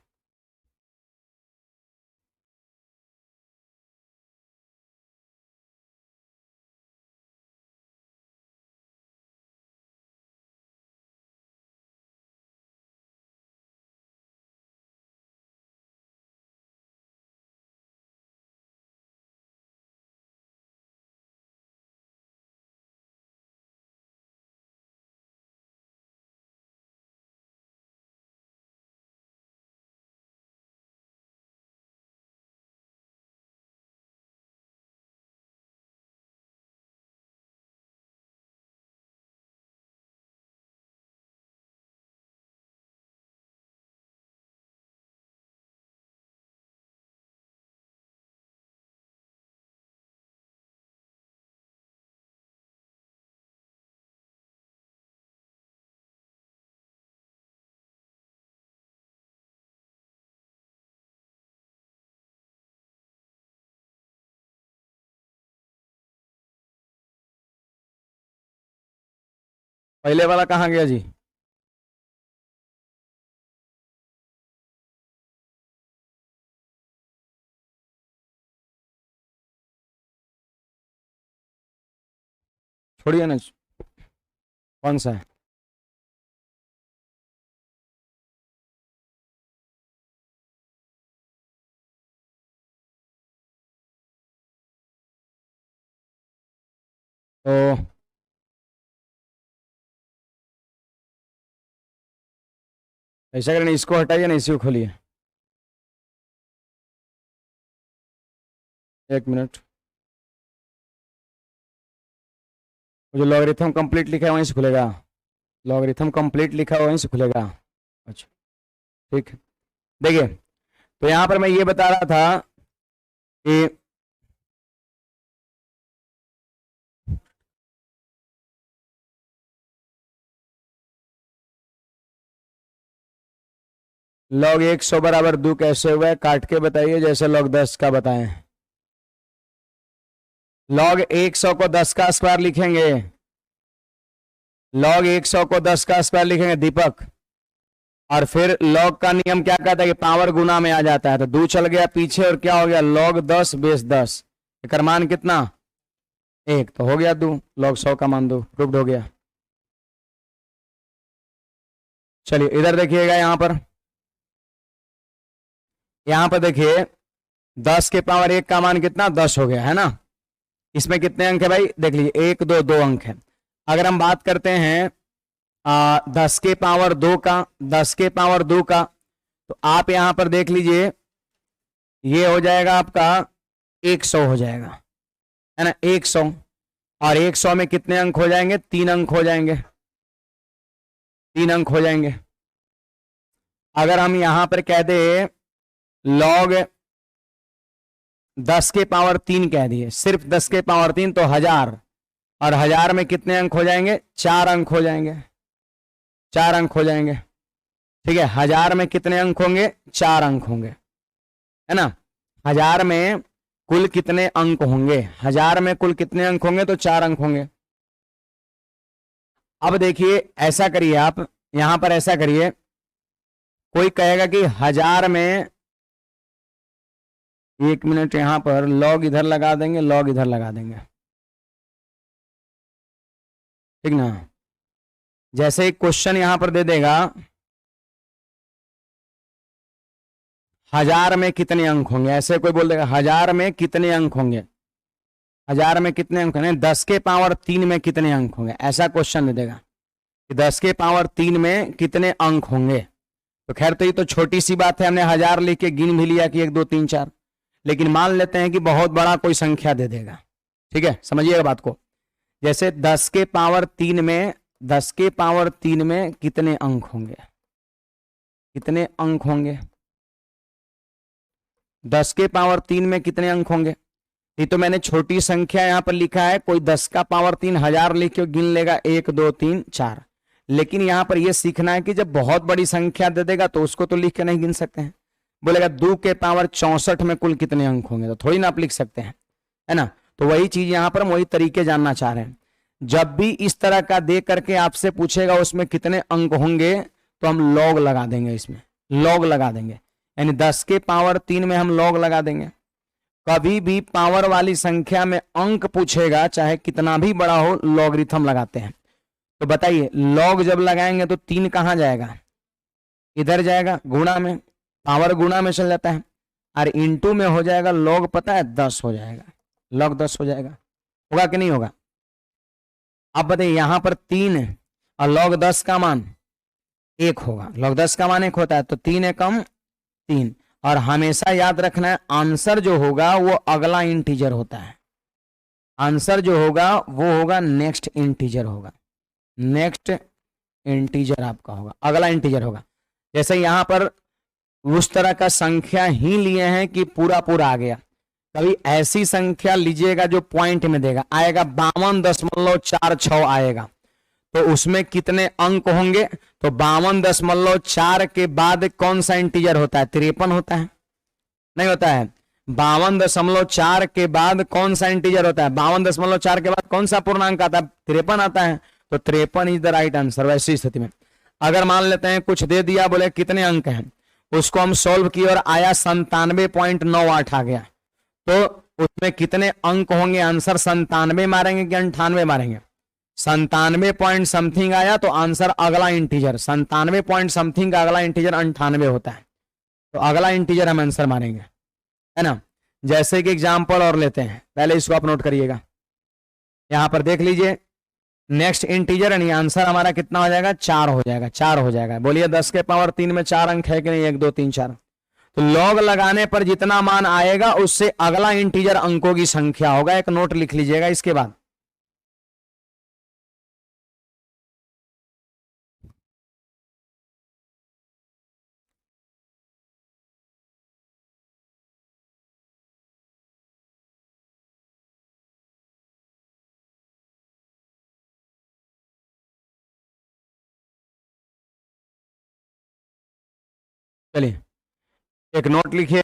पहले वाला कहां गया जी, छोड़िए ना, कौन सा है, तो ऐसा करें, इसको हटाइए ना, इसी को खोलिए, 1 मिनट। जो लॉगरिथम कंप्लीट लिखा है वहीं से खुलेगा, लॉगरिथम कंप्लीट लिखा है वहीं से खुलेगा, अच्छा ठीक है। देखिए, तो यहां पर मैं ये बता रहा था कि log 100 बराबर 2 कैसे हुआ है, काट के बताइए, जैसे log 10 का बताएं। log 100 को 10 का स्क्वायर लिखेंगे, log 100 को 10 का स्क्वायर लिखेंगे दीपक, और फिर log का नियम क्या कहता है कि पावर गुना में आ जाता है, तो 2 चल गया पीछे और क्या हो गया, log 10 बेस 10, इसका मान कितना, 1, तो हो गया 2, log 100 का मान 2 प्रूव्ड हो गया। चलिए इधर देखिएगा, यहां पर देखिए, 10 के पावर 1 का मान कितना 10 हो गया है ना। इसमें कितने अंक है भाई, देख लीजिए 1 2 2 अंक है। अगर हम बात करते हैं 10 के पावर 2 का, 10 के पावर 2 का, तो आप यहां पर देख लीजिए ये हो जाएगा आपका 100 हो जाएगा, है ना 100। और 100 में कितने अंक हो जाएंगे, 3 अंक हो जाएंगे, 3 अंक हो जाएंगे। अगर हम यहां पर कह दे लॉग 10 के पावर 3 कह दिए, सिर्फ 10 के पावर 3, तो 1000, और 1000 में कितने अंक हो जाएंगे, 4 अंक हो जाएंगे, 4 अंक हो जाएंगे। ठीक है, 1000 में कितने अंक होंगे, 4 अंक होंगे, है ना। 1000 में कुल कितने अंक होंगे, 1000 में कुल कितने अंक होंगे, तो 4 अंक होंगे। अब देखिए ऐसा करिए आप, यहां पर ऐसा करिए, कोई कहेगा कि 1000 में, 1 मिनट यहां पर लॉग इधर लगा देंगे, लॉग इधर लगा देंगे, ठीक ना। जैसे एक क्वेश्चन यहां पर दे देगा 1000 में कितने अंक होंगे, ऐसे कोई बोल देगा 1000 में कितने अंक होंगे, 1000 में कितने अंक होंगे, 10 के पावर 3 में कितने अंक होंगे, ऐसा क्वेश्चन दे देगा कि 10 के पावर 3 में कितने अंक होंगे। तो खैर तो ये तो छोटी सी बात है, हमने 1000 लिख के गिन भी लिया कि 1 2 3 4, लेकिन मान लेते हैं कि बहुत बड़ा कोई संख्या दे देगा। ठीक है, समझिएगा बात को। जैसे 10 के पावर 3 में, 10 के पावर 3 में कितने अंक होंगे, कितने अंक होंगे, 10 के पावर 3 में कितने अंक होंगे। ये तो मैंने छोटी संख्या यहां पर लिखा है, कोई 10 का पावर 3 1000 लिख के गिन लेगा 1 2 3 4, लेकिन यहां पर यह सीखना है कि जब बहुत बड़ी संख्या दे देगा तो उसको तो लिख के नहीं गिन सकते हैं। बोलेगा 2 के पावर 64 में कुल कितने अंक होंगे, तो थोड़ी ना आप लिख सकते हैं, है ना। तो वही चीज यहां पर हम वही तरीके जानना चाह रहे हैं। जब भी इस तरह का दे करके आपसे पूछेगा उसमें कितने अंक होंगे, तो हम लॉग लगा देंगे, इसमें लॉग लगा देंगे, यानी 10 के पावर 3 में हम लॉग लगा देंगे। कभी भी पावर वाली संख्या में अंक पूछेगा, चाहे कितना भी बड़ा हो, लॉगरिथम लगाते हैं। तो बताइए लॉग जब लगाएंगे तो 3 कहां जाएगा, इधर जाएगा, गुणा में, पावर गुणा में चल जाता है, और इंटू में हो जाएगा लॉग, पता है 10 हो जाएगा, लॉग 10 हो जाएगा। होगा कि नहीं होगा। अब बताइए यहां पर 3 और लॉग 10 का मान 1 होगा, लॉग 10 का मान 1 होता है, तो 3 एकम 3। और हमेशा याद रखना है आंसर जो होगा वो अगला इंटीजर होता है, आंसर जो होगा वो होगा नेक्स्ट इंटीजर होगा, नेक्स्ट इंटीजर आपका होगा, अगला इंटीजर होगा। जैसे यहां पर उस तरह का संख्या ही लिए हैं कि पूरा पूरा आ गया। कभी ऐसी संख्या लीजिएगा जो पॉइंट में देगा, आएगा 52.46 आएगा, तो उसमें कितने अंक होंगे, तो 52.4 के बाद कौन सा इंटीजर होता है, 53 होता है, नहीं होता है। 52.4 के बाद कौन सा इंटीजर होता है, 52.4 के बाद कौन सा पूर्णांक आता है, 53 आता है, तो 53 इज द राइट आंसर। वैसी स्थिति में अगर मान लेते हैं कुछ दे दिया, बोले कितने अंक हैं, उसको हम सोल्व किए और आया 97.98 आ गया, तो उसमें कितने अंक होंगे, आंसर 97 मारेंगे कि 98 मारेंगे, 97 पॉइंट समथिंग आया तो आंसर अगला इंटीजर, 97 पॉइंट समथिंग का अगला इंटीजर 98 होता है, तो अगला इंटीजर हम आंसर मारेंगे, है ना। जैसे कि एग्जांपल और लेते हैं, पहले इसको आप नोट करिएगा, यहां पर देख लीजिए नेक्स्ट इंटीजर यानी आंसर हमारा कितना हो जाएगा, 4 हो जाएगा, 4 हो जाएगा। बोलिए 10 के पावर 3 में 4 अंक है कि नहीं, 1 2 3 4। तो लॉग लगाने पर जितना मान आएगा उससे अगला इंटीजर अंकों की संख्या होगा, एक नोट लिख लीजिएगा इसके बाद। चलिए एक नोट लिखिए,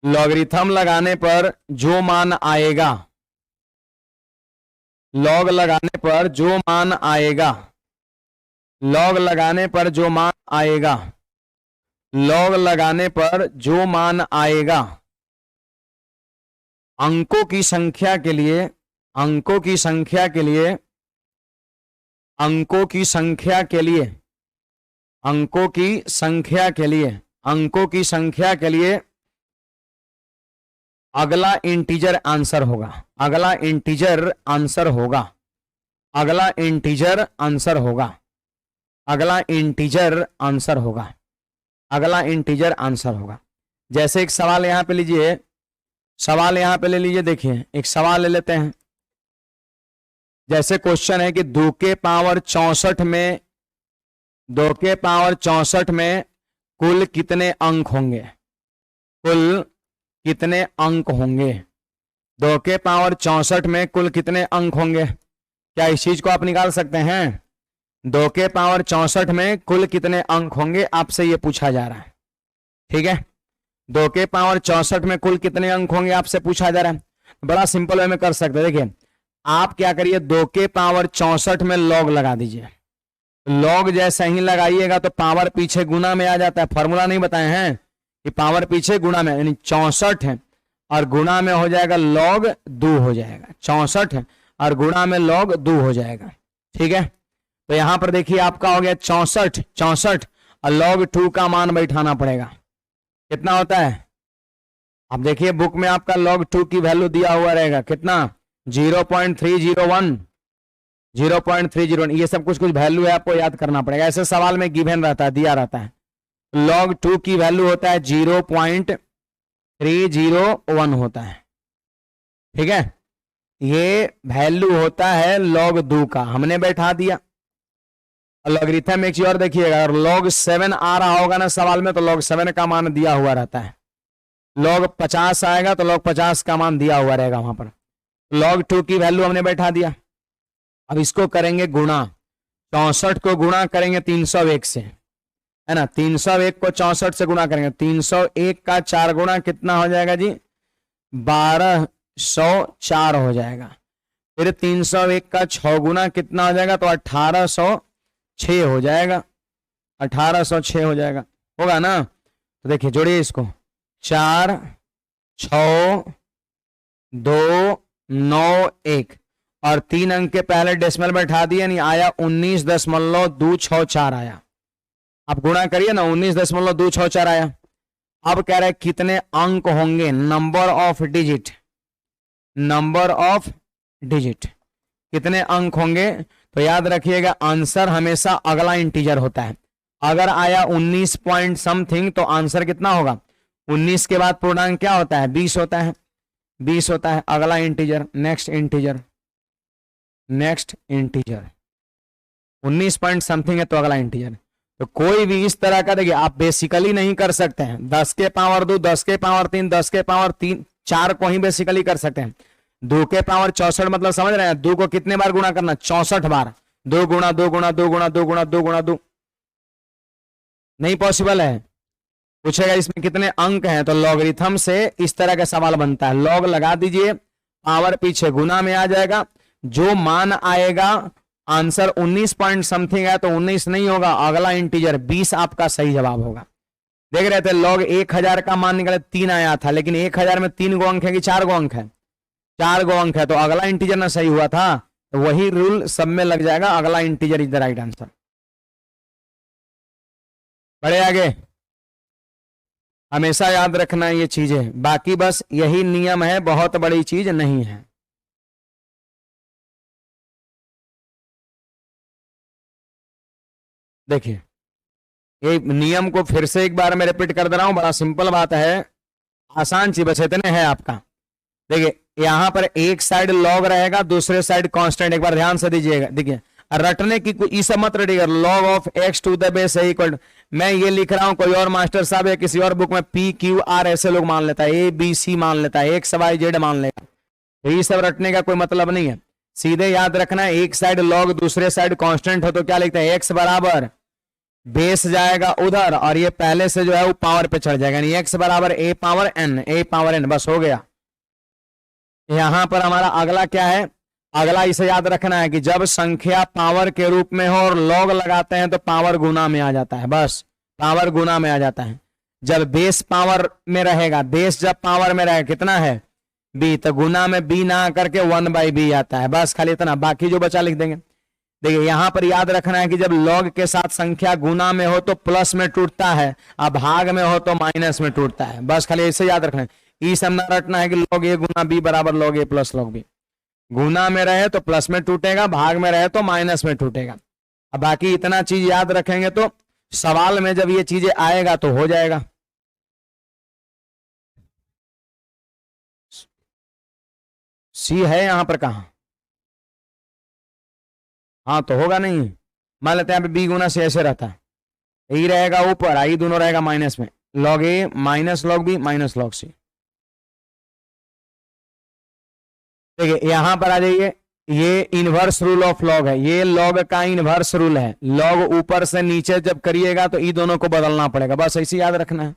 लॉगरिथम लगाने पर जो मान आएगा, लॉग लगाने पर जो मान आएगा, लॉग लगाने पर जो मान आएगा, लॉग लगाने पर जो मान आएगा, अंकों की संख्या के लिए, अंकों की संख्या के लिए, अंकों की संख्या के लिए, अंकों की संख्या के लिए, अंकों की संख्या के लिए अगला इंटीजर आंसर होगा, अगला इंटीजर आंसर होगा, अगला इंटीजर आंसर होगा, अगला इंटीजर आंसर होगा, अगला इंटीजर आंसर होगा। जैसे एक सवाल यहां पे लीजिए, सवाल यहां पे ले लीजिए, देखिए एक सवाल ले लेते हैं। जैसे क्वेश्चन है कि 2 के पावर 64 में, 2 के पावर 64 में कुल कितने अंक होंगे, कुल कितने अंक होंगे, 2 के पावर 64 में कुल कितने अंक होंगे? क्या इस चीज को आप निकाल सकते हैं? 2 के पावर 64 में कुल कितने अंक होंगे, आपसे ये पूछा जा रहा है। ठीक है, 2 के पावर 64 में कुल कितने अंक होंगे आपसे पूछा जा रहा है। बड़ा सिंपल वे में कर सकते हैं। देखिए आप क्या करिए, 2 के पावर 64 में लॉग लगा दीजिए। लॉग जैसे ही लगाइएगा तो पावर पीछे गुना में आ जाता है। फॉर्मूला नहीं बताए हैं कि पावर पीछे गुना में, यानी 64 है और गुना में हो जाएगा लॉग 2 हो जाएगा। 64 है और गुणा में लॉग 2 हो जाएगा। ठीक है, तो यहां पर देखिए आपका हो गया 64, 64 और log 2 का मान बैठाना पड़ेगा। कितना होता है? अब देखिए बुक में आपका log 2 की वैल्यू दिया हुआ रहेगा, कितना? 0.301, 0.301। ये सब कुछ वैल्यू है, आपको याद करना पड़ेगा। ऐसे सवाल में गिवन रहता है, दिया रहता है। log 2 की वैल्यू होता है 0.301 होता है। ठीक है, ये वैल्यू होता है log 2 का, हमने बैठा दिया। लॉगरिथम एक चीज और देखिएगा, अगर log 7 आ रहा होगा ना सवाल में, तो log 7 का मान दिया हुआ रहता है। log 50 आएगा तो log 50 का मान दिया हुआ रहेगा वहां पर। log 2 की वैल्यू हमने बैठा दिया। अब इसको करेंगे गुणा, 64 को गुणा करेंगे 301 से, है ना। 301 को 64 से गुणा करेंगे, 301 का 4 गुणा कितना हो जाएगा जी? 1204 हो जाएगा। फिर 301 का 6 गुना कितना हो जाएगा? तो 1806 हो जाएगा, 1806 हो जाएगा, होगा ना। तो देखिए जोड़िए इसको, 4 6 2 9 1 और 3 अंक के पहले डेसिमल बैठा दिए, नहीं आया 19.264 आया। आप गुणा करिए ना, 19.264 आया। अब कह रहे कितने अंक होंगे, number of digit, number of digit कितने अंक होंगे। तो याद रखिएगा आंसर हमेशा अगला इंटीजर होता है। अगर आया 19 पॉइंट समथिंग तो आंसर कितना होगा? 19 के बाद पूर्णांक क्या होता है? 20 होता है, 20 होता है अगला integer. Next integer, next integer 19 point something है तो अगला इंटीजर। तो कोई भी इस तरह का देखिए आप बेसिकली नहीं कर सकते हैं। 10 के पावर 2, 10 के पावर 3, 10 के पावर 3, 4 को ही बेसिकली कर सकते हैं। 2 के पावर 64 मतलब समझ रहे हैं, 2 को कितने बार गुणा करना? 64 बार। 2 गुणा 2 गुणा 2 गुणा 2 गुणा 2 गुणा 2 नहीं पॉसिबल है। पूछेगा इसमें कितने अंक हैं, तो लॉगरिथम से इस तरह का सवाल बनता है। लॉग लगा दीजिए, पावर पीछे गुना में आ जाएगा, जो मान आएगा आंसर 19 पॉइंट समथिंग है तो 19 नहीं होगा, अगला इंटीजर 20 आपका सही जवाब होगा। देख रहे थे log 1000 का मान निकले 3 आया था, लेकिन 1000 में 3 गो अंक है कि 4 गो अंक है? 4 गो अंक है, तो अगला इंटीजर ना सही हुआ था। तो वही रूल सब में लग जाएगा, अगला integer is the right answer. बढ़े आगे, हमेशा याद रखना ये चीजें, बाकी बस यही नियम है, बहुत बड़ी चीज नहीं है। देखिए ये नियम को फिर से एक बार मैं रिपीट कर दे रहा हूं, बड़ा सिंपल बात है, आसान चीज बस इतने है आपका। देखिए यहां पर एक साइड लॉग रहेगा, दूसरे साइड कांस्टेंट। एक बार ध्यान से दीजिएगा, देखिए रटने की कोई सब मत रटिएगा। Log of x to the base है इक्वल, मैं ये लिख रहा हूं, कोई और मास्टर साहब या किसी और बुक में p q r ऐसे लोग मान लेता है, a b c मान लेता है, x y z मान लेगा। तो ये सब रटने का कोई मतलब नहीं है। सीधे याद रखना है, एक साइड लॉग दूसरे साइड कांस्टेंट हो तो क्या लिखते हैं? x बराबर बेस जाएगा उधर और ये पहले से जो है वो पावर पे चढ़ जाएगा, यानी x बराबर a power n, a power n, बस हो गया। यहां पर हमारा अगला क्या है? अगला इसे याद रखना है कि जब संख्या पावर के रूप में हो और लॉग लगाते हैं तो पावर गुना में आ जाता है, बस पावर गुना में आ जाता है। जब बेस पावर में रहेगा, बेस जब पावर में रहेगा कितना है? b, तो गुना में b ना करके 1/b आता है, बस खाली इतना, बाकी जो बचा लिख देंगे। देखिए यहां पर याद रखना है कि जब लॉग के साथ संख्या गुना में हो तो प्लस में टूटता है, अब भाग में हो तो माइनस में टूटता है। बस खाली ऐसे याद रखना है, ई समझना रखना है कि log a गुना b बराबर log a plus log b। गुना में रहे तो प्लस में टूटेगा, भाग में रहे तो माइनस में टूटेगा। अब बाकी इतना चीज याद रखेंगे तो सवाल में जब ये चीजें आएगा तो हो जाएगा। सी है यहां पर कहा? हाँ तो होगा नहीं। मान लेते हैं यहाँ पे बी गुना से ऐसे रहता है, ई रहेगा ऊपर, आई दोनों रहेगा माइनस में, log a minus log b minus log c। देखिए यहां पर आ जाइए, ये इनवर्स रूल ऑफ लॉग है, ये लॉग का इनवर्स रूल है। लॉग ऊपर से नीचे जब करिएगा तो ई दोनों को बदलना पड़ेगा, बस ऐसे याद रखना है।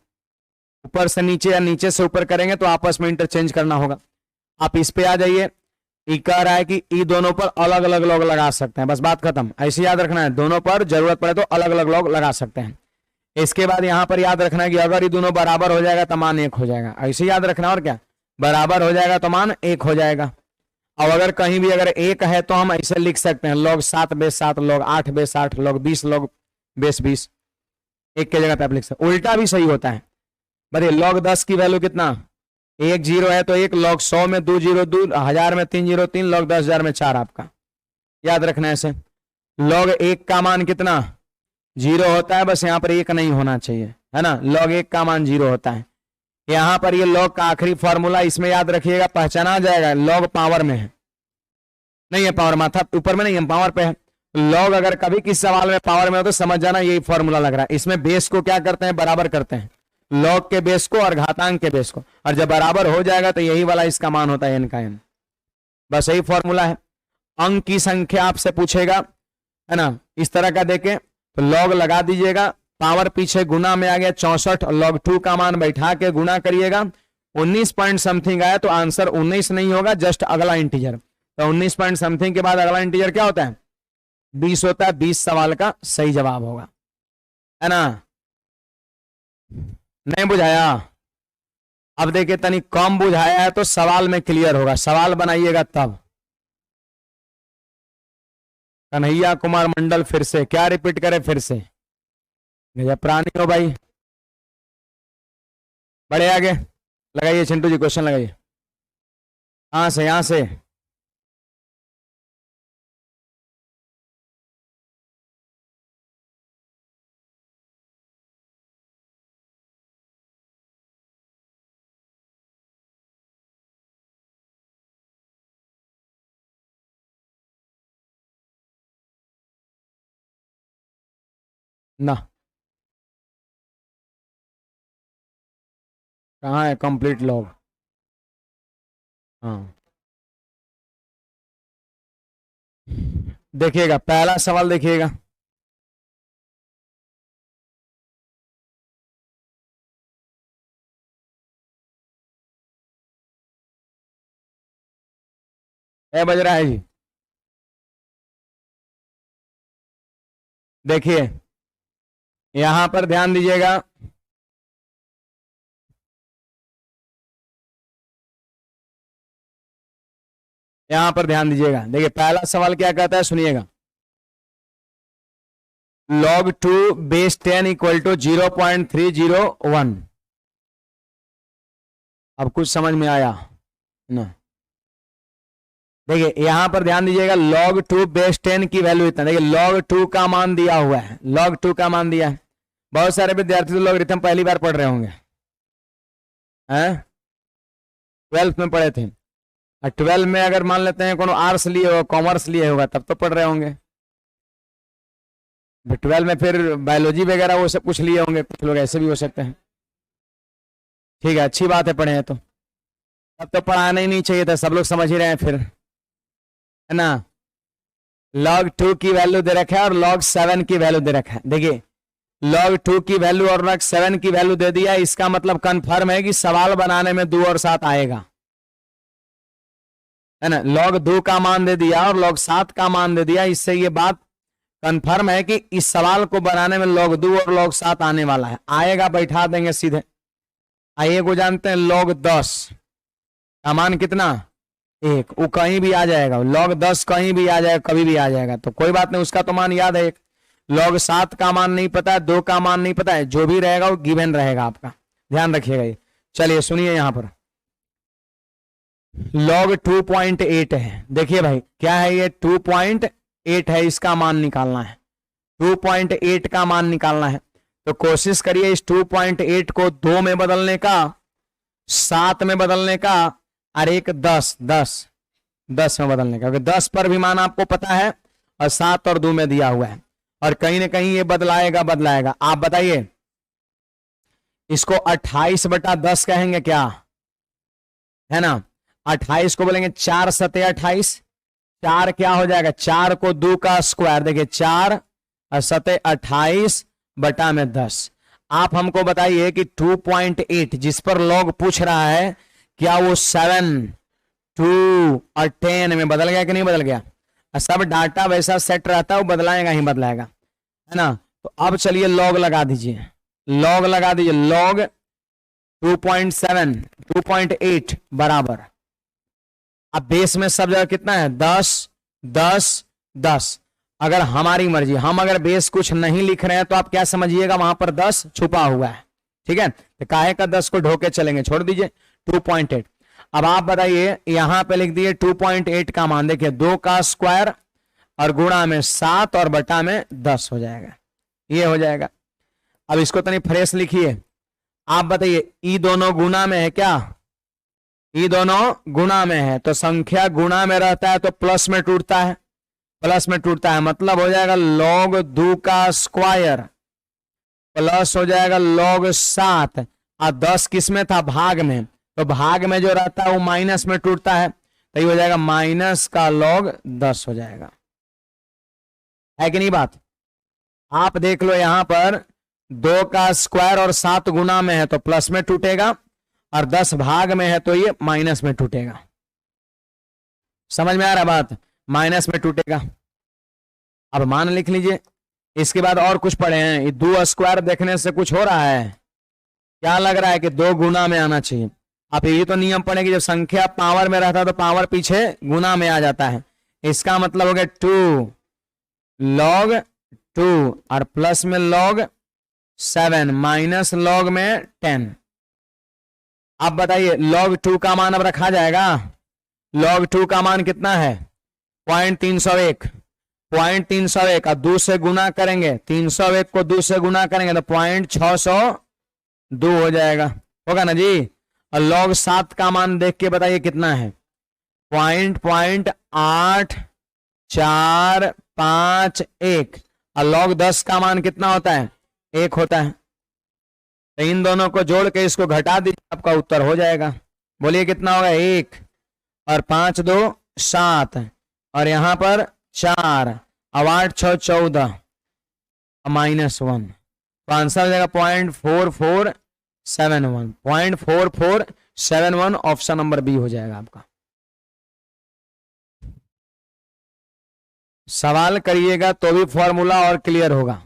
ऊपर से नीचे या नीचे से ऊपर करेंगे तो आपस में इंटरचेंज करना होगा। आप इस पे आ जाइए, ई कह रहा है कि ई दोनों पर अलग अलग लॉग लगा सकते हैं, बस बात खत्म। ऐसे याद रखना है, दोनों पर जरूरत पड़े तो अलग अलग लॉग लगा सकते हैं। इसके बाद यहां पर याद रखना है कि अगर ये दोनों बराबर हो जाएगा तो मान 1 हो जाएगा, ऐसे याद रखना। और क्या, बराबर हो जाएगा तो मान 1 हो जाएगा। अब अगर कहीं भी अगर 1 है तो हम ऐसे लिख सकते हैं log 7 base 7, log 8 base 8, log 20 log base 20, एक के जगह पे आप लिख सकते। उल्टा भी सही होता है। बताइए log 10 की वैल्यू कितना, 1 0 है तो 1, log 100 में 2 0 2, 1000 में 3 0 3, log 10,000 में 4 आपका याद रखना है ऐसे। log 1 का मान कितना 0 होता है, बस यहाँ पर 1 नहीं होना चाहिए, है ना। log 1 का मान 0 होता है। यहां पर ये log का आखिरी फॉर्मूला इसमें याद रखिएगा, पहचाना जाएगा। log पावर में है, नहीं है पावर माथा ऊपर में नहीं है, पावर पे है। log अगर कभी किस सवाल में पावर में हो तो समझ जाना यही फॉर्मूला लग रहा है। इसमें बेस को क्या करते हैं, बराबर करते हैं, log के बेस को और घातांक के बेस को, और जब बराबर हो जाएगा तो यही वाला इसका मान होता है n का n। बस यही फॉर्मूला है। अंक की संख्या आपसे पूछेगा, है ना, इस तरह का देखें तो log लगा दीजिएगा, पावर पीछे गुना में आ गया 64, log 2 का मान बैठा के गुना करिएगा, 19 पॉइंट समथिंग आया तो आंसर 19 नहीं होगा, जस्ट अगला इंटीजर। तो 19 पॉइंट समथिंग के बाद अगला इंटीजर क्या होता है, 20 होता है। 20 सवाल का सही जवाब होगा, है ना। नहीं बुझाया? अब देखिए तनी कम बुझाया है तो सवाल में क्लियर होगा, सवाल बनाइएगा तब। कन्हैया कुमार मंडल फिर से क्या रिपीट करे, फिर से प्राणी हो भाई, बड़े आगे लगाइए। चिंटू जी क्वेश्चन लगाइए, यहां से, यहां से। ना कहाँ है कंप्लीट लॉग? हाँ देखिएगा, पहला सवाल देखिएगा, क्या बज रहा है जी? देखिए यहां पर ध्यान दीजिएगा, यहां पर ध्यान दीजिएगा। देखिए पहला सवाल क्या कहता है, सुनिएगा। log 2 base 10 equal to 0.301। अब कुछ समझ में आया ना? देखिए यहां पर ध्यान दीजिएगा, log 2 बेस 10 की वैल्यू इतना। देखिए log 2 का मान दिया हुआ है, log 2 का मान दिया है। बहुत सारे विद्यार्थी तो लॉगरिथम पहली बार पढ़ रहे होंगे, हैं 12th में पढ़े थे। 12 में अगर मान लेते हैं कोनो आर्ट्स लिए होगा, कॉमर्स लिए होगा, तब तो पढ़ रहे होंगे। 12 में फिर बायोलॉजी वगैरह वो सब कुछ लिए होंगे, कुछ लोग ऐसे भी हो सकते हैं। ठीक है, अच्छी बात है पढ़े हैं तो। तब तो पढ़ाना ही नहीं चाहिए था, सब लोग समझ ही रहे हैं फिर, है ना। log 2 की वैल्यू दे रखा है और log 7 की वैल्यू दे रखा है। देखिए log 2 की वैल्यू और log 7 की वैल्यू दे दिया, इसका मतलब कंफर्म है कि सवाल बनाने में 2 और 7 आएगा, है ना। log 2 का मान दे दिया और log 7 का मान दे दिया, इससे ये बात कंफर्म है कि इस सवाल को बनाने में log 2 और log 7 आने वाला है। आएगा, बैठा देंगे सीधे। आइए को जानते हैं, log 10 का मान कितना, 1, वो कहीं भी आ जाएगा, log 10 कहीं भी आ जाएगा, कभी भी आ जाएगा, तो कोई बात नहीं, उसका तो मान याद है। एक log 7 का मान नहीं पता है, 2 का मान नहीं पता है, जो भी रहेगा वो गिवन रहेगा आपका, ध्यान रखिएगा ये। चलिए सुनिए यहां पर log 2.8 है, देखिए भाई क्या है ये 2.8 है, इसका मान निकालना है, 2.8 का मान निकालना है। तो कोशिश करिए इस 2.8 को 2 में बदलने का, 7 में बदलने का, और एक 10 में बदलने का, क्योंकि 10 पर भी मान आपको पता है और 7 और 2 में दिया हुआ है, और कहीं ना कहीं ये बदलाएगा। आप बताइए इसको 28/10 कहेंगे क्या, है ना? 28 को बोलेंगे 4 सते 28, 4 क्या हो जाएगा, 4 को 2 का स्क्वायर, देखिए 4 और सते 28/10। आप हमको बताइए कि 2.8 जिस पर लॉग पूछ रहा है, क्या वो 7, 2 और 10 में बदल गया कि नहीं बदल गया? सब डाटा वैसा सेट रहता है, वो बदलाएगा ही बदलाएगा, है ना? तो अब चलिए लॉग लगा दीजिए, लॉग लगा दीजिए, लॉग 2.7 2.8 बराबर, अब बेस में सब जगह कितना है, 10 10 10। अगर हमारी मर्जी, हम अगर बेस कुछ नहीं लिख रहे हैं तो आप क्या समझिएगा, वहां पर 10 छुपा हुआ है, ठीक है? तो काहे का 10 को ढोके चलेंगे, छोड़ दीजिए 2.8। अब आप बताइए यहां पे लिख दिए 2.8 का मान, देखिए 2 का स्क्वायर और गुणा में 7 और बटा में 10 हो जाएगा, ये हो जाएगा। अब इसको तनी फ्रेश लिखिए, आप बताइए ई दोनों गुणा में है क्या, ई दोनों गुणा में है, तो संख्या गुणा में रहता है तो प्लस में टूटता है, प्लस में टूटता है, मतलब हो जाएगा log 2 का स्क्वायर प्लस हो जाएगा log 7, और 10 किस में था, भाग में, तो भाग में जो रहता है वो माइनस में टूटता है, तो ये हो जाएगा माइनस का log 10 हो जाएगा, है कि नहीं बात? आप देख लो यहां पर 2 का स्क्वायर और 7 गुना में है तो प्लस में टूटेगा, और 10 भाग में है तो ये माइनस में टूटेगा। समझ में आ रहा बात? माइनस में टूटेगा। अब मान लिख लीजिए, इसके बाद और कुछ पढ़े हैं, ये 2 स्क्वायर देखने से कुछ हो रहा है क्या, लग रहा है कि 2 गुना में आना चाहिए। आप ये तो नियम पढ़े कि जब संख्या पावर में रहता है तो पावर पीछे गुना में आ जाता है, इसका मतलब हो गया 2 log 2 और प्लस में log 7 माइनस log में 10। अब बताइए log 2 का मान अब रखा जाएगा, log 2 का मान कितना है, 0.301, 0.301 और 2 से गुना करेंगे, 301 को 2 से गुना करेंगे तो 0.602 हो जाएगा, होगा ना जी? और log 7 का मान देख के बताइए कितना है, 0.8451, और log 10 का मान कितना होता है, 1 होता है, तो इन दोनों को जोड़ के इसको घटा दीजिए, आपका उत्तर हो जाएगा। बोलिए कितना होगा, 1 और 5 2 7, और यहां पर 4 और 8 6 14 -1, तो आंसर हो जाएगा 0.4471, 0.4471 ऑप्शन नंबर बी हो जाएगा आपका। सवाल करिएगा तो भी फॉर्मूला और क्लियर होगा।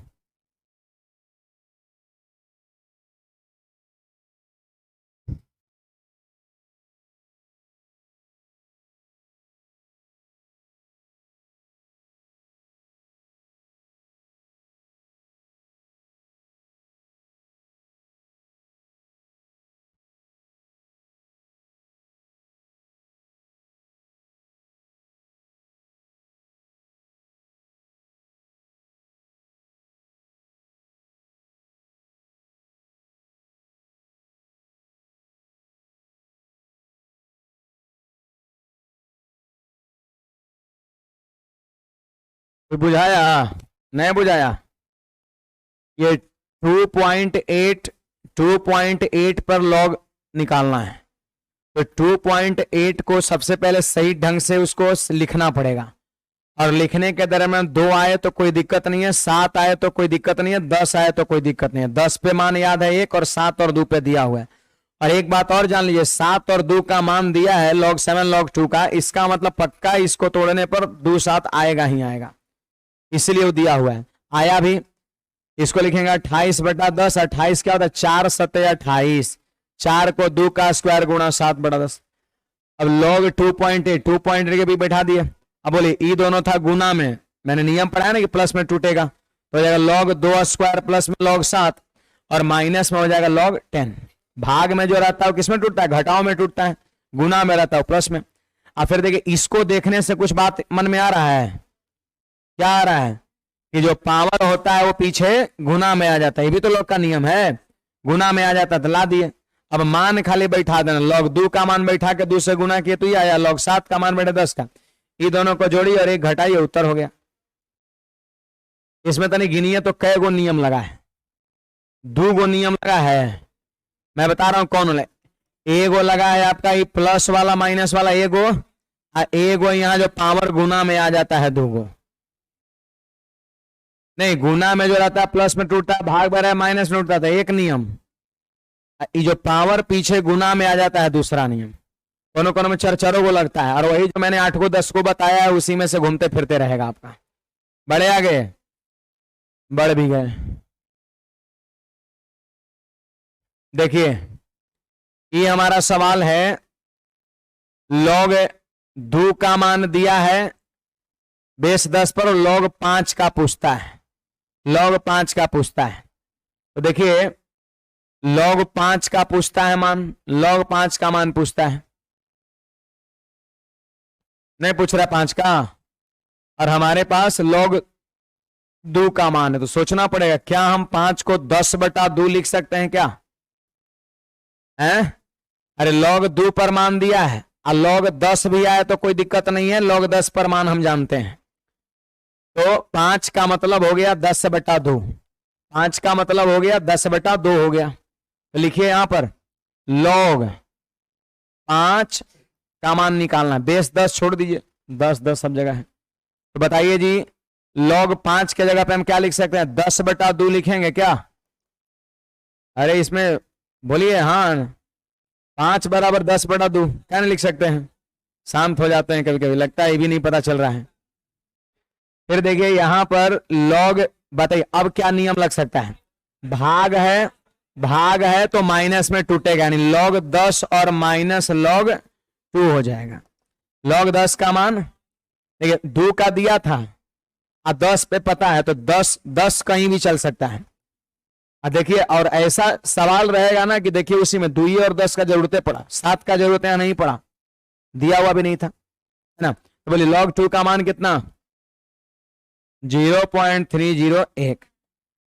बुझाया नहीं बुझाया? ये 2.8 पर लॉग निकालना है, तो 2.8 को सबसे पहले सही ढंग से उसको लिखना पड़ेगा, और लिखने के दरम्यान 2 आए तो कोई दिक्कत नहीं है, 7 आए तो कोई दिक्कत नहीं है, 10 आए तो कोई दिक्कत नहीं है। 10 पे मान याद है 1, और 7 और 2 पे दिया हुआ है। और एक बात और जान लीजिए, 7 और 2 का मान दिया है log 7 log 2 का, इसका मतलब पक्का इसको तोड़ने पर 2 7 आएगा ही आएगा, इसलिए वो दिया हुआ है। आया भी, इसको लिखेंगे 28/10, 28 क्या होता है, 4 सते 28, 4 को 2 का स्क्वायर गुणा 7/10, अब log 2.8 के भी बैठा दिए। अब बोले ई दोनों था गुना में, मैंने नियम पढ़ा है ना कि प्लस में टूटेगा, तो हो जाएगा log 2 स्क्वायर प्लस में log 7 और माइनस में हो जाएगा log 10। भाग में जो रहता है किसमें टूटता है? घटाओ में टूटता है, गुना में रहता है प्लस में। अब फिर देखिए इसको देखने से कुछ बात मन में आ रहा है, क्या आ रहा है कि जो पावर होता है वो पीछे गुना में आ जाता है, ये भी तो log का नियम है, गुना में आ जाता है तो ला दिए। अब मान खाली बैठा देना, log 2 का मान बैठा के 2 से गुना किए तो ये आया, log 7 का मान बैठा 10 का, ये दोनों को जोड़ी और एक घटाइए, उत्तर हो गया। इसमें तो नहीं गिनिए तो कै गो नियम लगा है? 2 गो नियम लगा है, मैं बता रहा हूं कौन वाला। एगो लगा है आपका ये प्लस वाला माइनस वाला एगो, और एगो यहाँ जो पावर गुना में आ जाता है 2 गो। नहीं, गुना में जो रहता है प्लस में टूटता है, भाग में माइनस में टूटता है, एक नियम। ये जो पावर पीछे गुना में आ जाता है दूसरा नियम। दोनों कोनों में चारों को लगता है, और वही जो मैंने 8 को 10 को बताया है उसी में से घूमते फिरते रहेगा आपका। बड़े आगे बढ़ भी गए। देखिए ये हमारा सवाल है, log 2 का मान दिया है बेस 10 पर, log 5 का पूछता है, log 5 का पूछता है। तो देखिए log 5 का पूछता है मान, log 5 का मान पूछता है, नहीं पूछ रहा 5 का, और हमारे पास log 2 का मान है। तो सोचना पड़ेगा क्या हम 5 को 10/2 लिख सकते हैं क्या? हैं? अरे log 2 पर मान दिया है और log 10 भी आए तो कोई दिक्कत नहीं है, log 10 पर मान हम जानते हैं। तो 5 का मतलब हो गया 10/2, 5 का मतलब हो गया 10/2 हो गया। तो लिखिए यहां पर log 5 का मान निकालना है, बेस 10 छोड़ दीजिए, 10 सब जगह है। तो बताइए जी log 5 के जगह पे हम क्या लिख सकते हैं? 10/2 लिखेंगे क्या? अरे इसमें बोलिए हाँ, 5 बराबर 10/2 क्या नहीं लिख सकते हैं? शांत हो जाते हैं कभी कभी, लगता है ये भी नहीं पता चल रहा है। फिर देखिए यहां पर log, बताइए अब क्या नियम लग सकता है? भाग है, भाग है तो माइनस में टूटेगा, यानी log 10 और माइनस log 2 हो जाएगा। log 10 का मान देखिए 2 का दिया था और 10 पे पता है, तो 10 कहीं भी चल सकता है। देखिए और ऐसा सवाल रहेगा ना कि देखिए उसी में 2 और 10 का जरूरत पड़ा, 7 का जरूरत है नहीं पड़ा, दिया हुआ भी नहीं था, है ना। तो बोलिए log 2 का मान कितना? 0.301।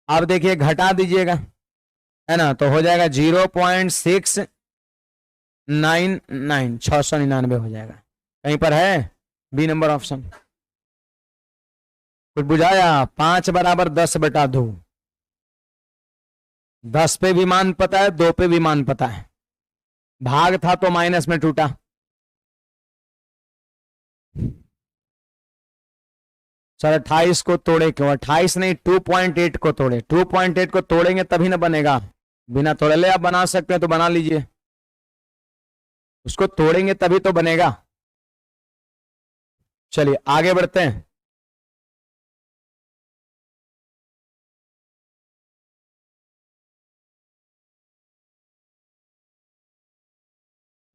अब देखिए घटा दीजिएगा, है ना, तो हो जाएगा 0.699, 699 हो जाएगा। कहीं पर है बी नंबर ऑप्शन? कुछ बुझाया? 5 बराबर 10/2, 10 पे भी मान पता है, 2 पे भी मान पता है, भाग था तो माइनस में टूटा। सर 28 को तोड़े क्यों? 28 नहीं 2.8 को तोड़े, 2.8 को तोड़ेंगे तभी ना बनेगा, बिना तोड़े ले आप बना सकते हैं तो बना लीजिए, उसको तोड़ेंगे तभी तो बनेगा। चलिए आगे बढ़ते हैं।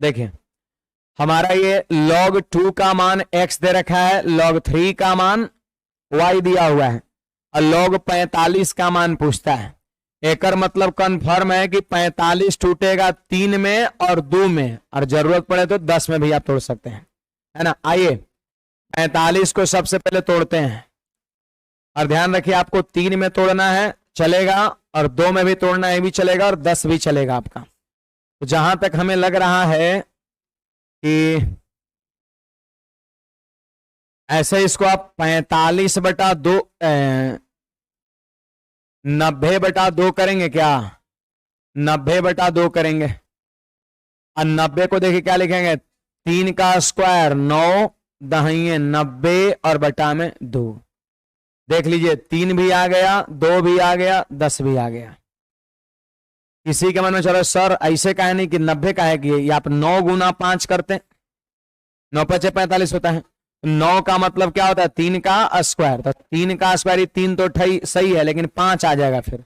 देखिए हमारा ये log 2 का मान x दे रखा है, log 3 का मान y दिया हुआ है, और log 45 का मान पूछता है। एकर मतलब कंफर्म है कि 45 टूटेगा 3 में और 2 में, और जरूरत पड़े तो 10 में भी आप तोड़ सकते हैं, है ना। आइए 45 को सबसे पहले तोड़ते हैं, और ध्यान रखिए आपको 3 में तोड़ना है चलेगा, और 2 में भी तोड़ना है भी चलेगा, और 10 भी चलेगा आपका। तो जहां तक हमें लग रहा है कि ऐसे इसको आप 45/2 90/2 करेंगे क्या? 90/2 करेंगे, और 90 को देखिए क्या लिखेंगे? 3 का स्क्वायर 9 दहिए 90 और बटा में 2। देख लीजिए 3 भी आ गया, 2 भी आ गया, 10 भी आ गया। किसी के मन में चलो सर ऐसे काहे नहीं कि 90 का है कि आप 9 गुना 5 करते, 9 × 5 = 45 होता है। 9 का मतलब क्या होता है? 3 का स्क्वायर, तो 3 का स्क्वायर 3 तो सही है, लेकिन 5 आ जाएगा, फिर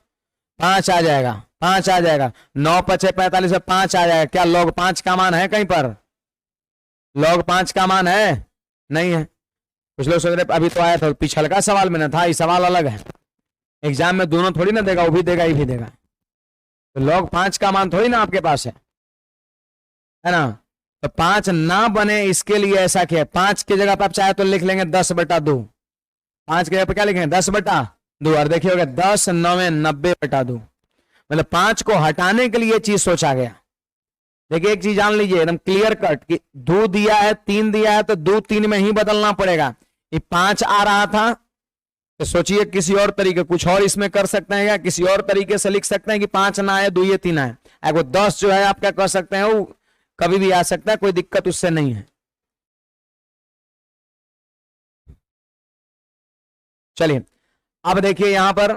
5 आ जाएगा, 5 आ जाएगा, 9 × 5 = 45 में 5 आ जाएगा। क्या log 5 का मान है कहीं पर? log 5 का मान है? नहीं है। कुछ लोग सोच रहे अभी तो आया था, पिछल का सवाल में ना था, ये सवाल अलग है। एग्जाम में दोनों थोड़ी ना देगा, वो भी देगा ये भी देगा। तो log 5 का मान थोड़ी ना आपके पास है ना। तो 5 ना बने इसके लिए ऐसा किया, 5 की जगह पर आप चाहे तो लिख लेंगे 10/2। 5 की जगह पर क्या लिखेंगे? 10/2। और देखिए होगा 10 9 90/2। मतलब 5 को हटाने के लिए चीज सोचा गया। देखिए एक चीज जान लीजिए एकदम क्लियर कट कि 2 दिया है 3 दिया है तो 2 3 में ही बदलना पड़ेगा। ये 5 आ रहा था तो सोचिए किसी और तरीके, कुछ और इसमें कर सकते हैं या किसी और तरीके से लिख सकते हैं कि 5 ना आए 2 ये 3 आए। अगर 10 जो है आप क्या कर सकते हैं, वो कभी भी आ सकता है, कोई दिक्कत उससे नहीं है। चलिए अब देखिए यहां पर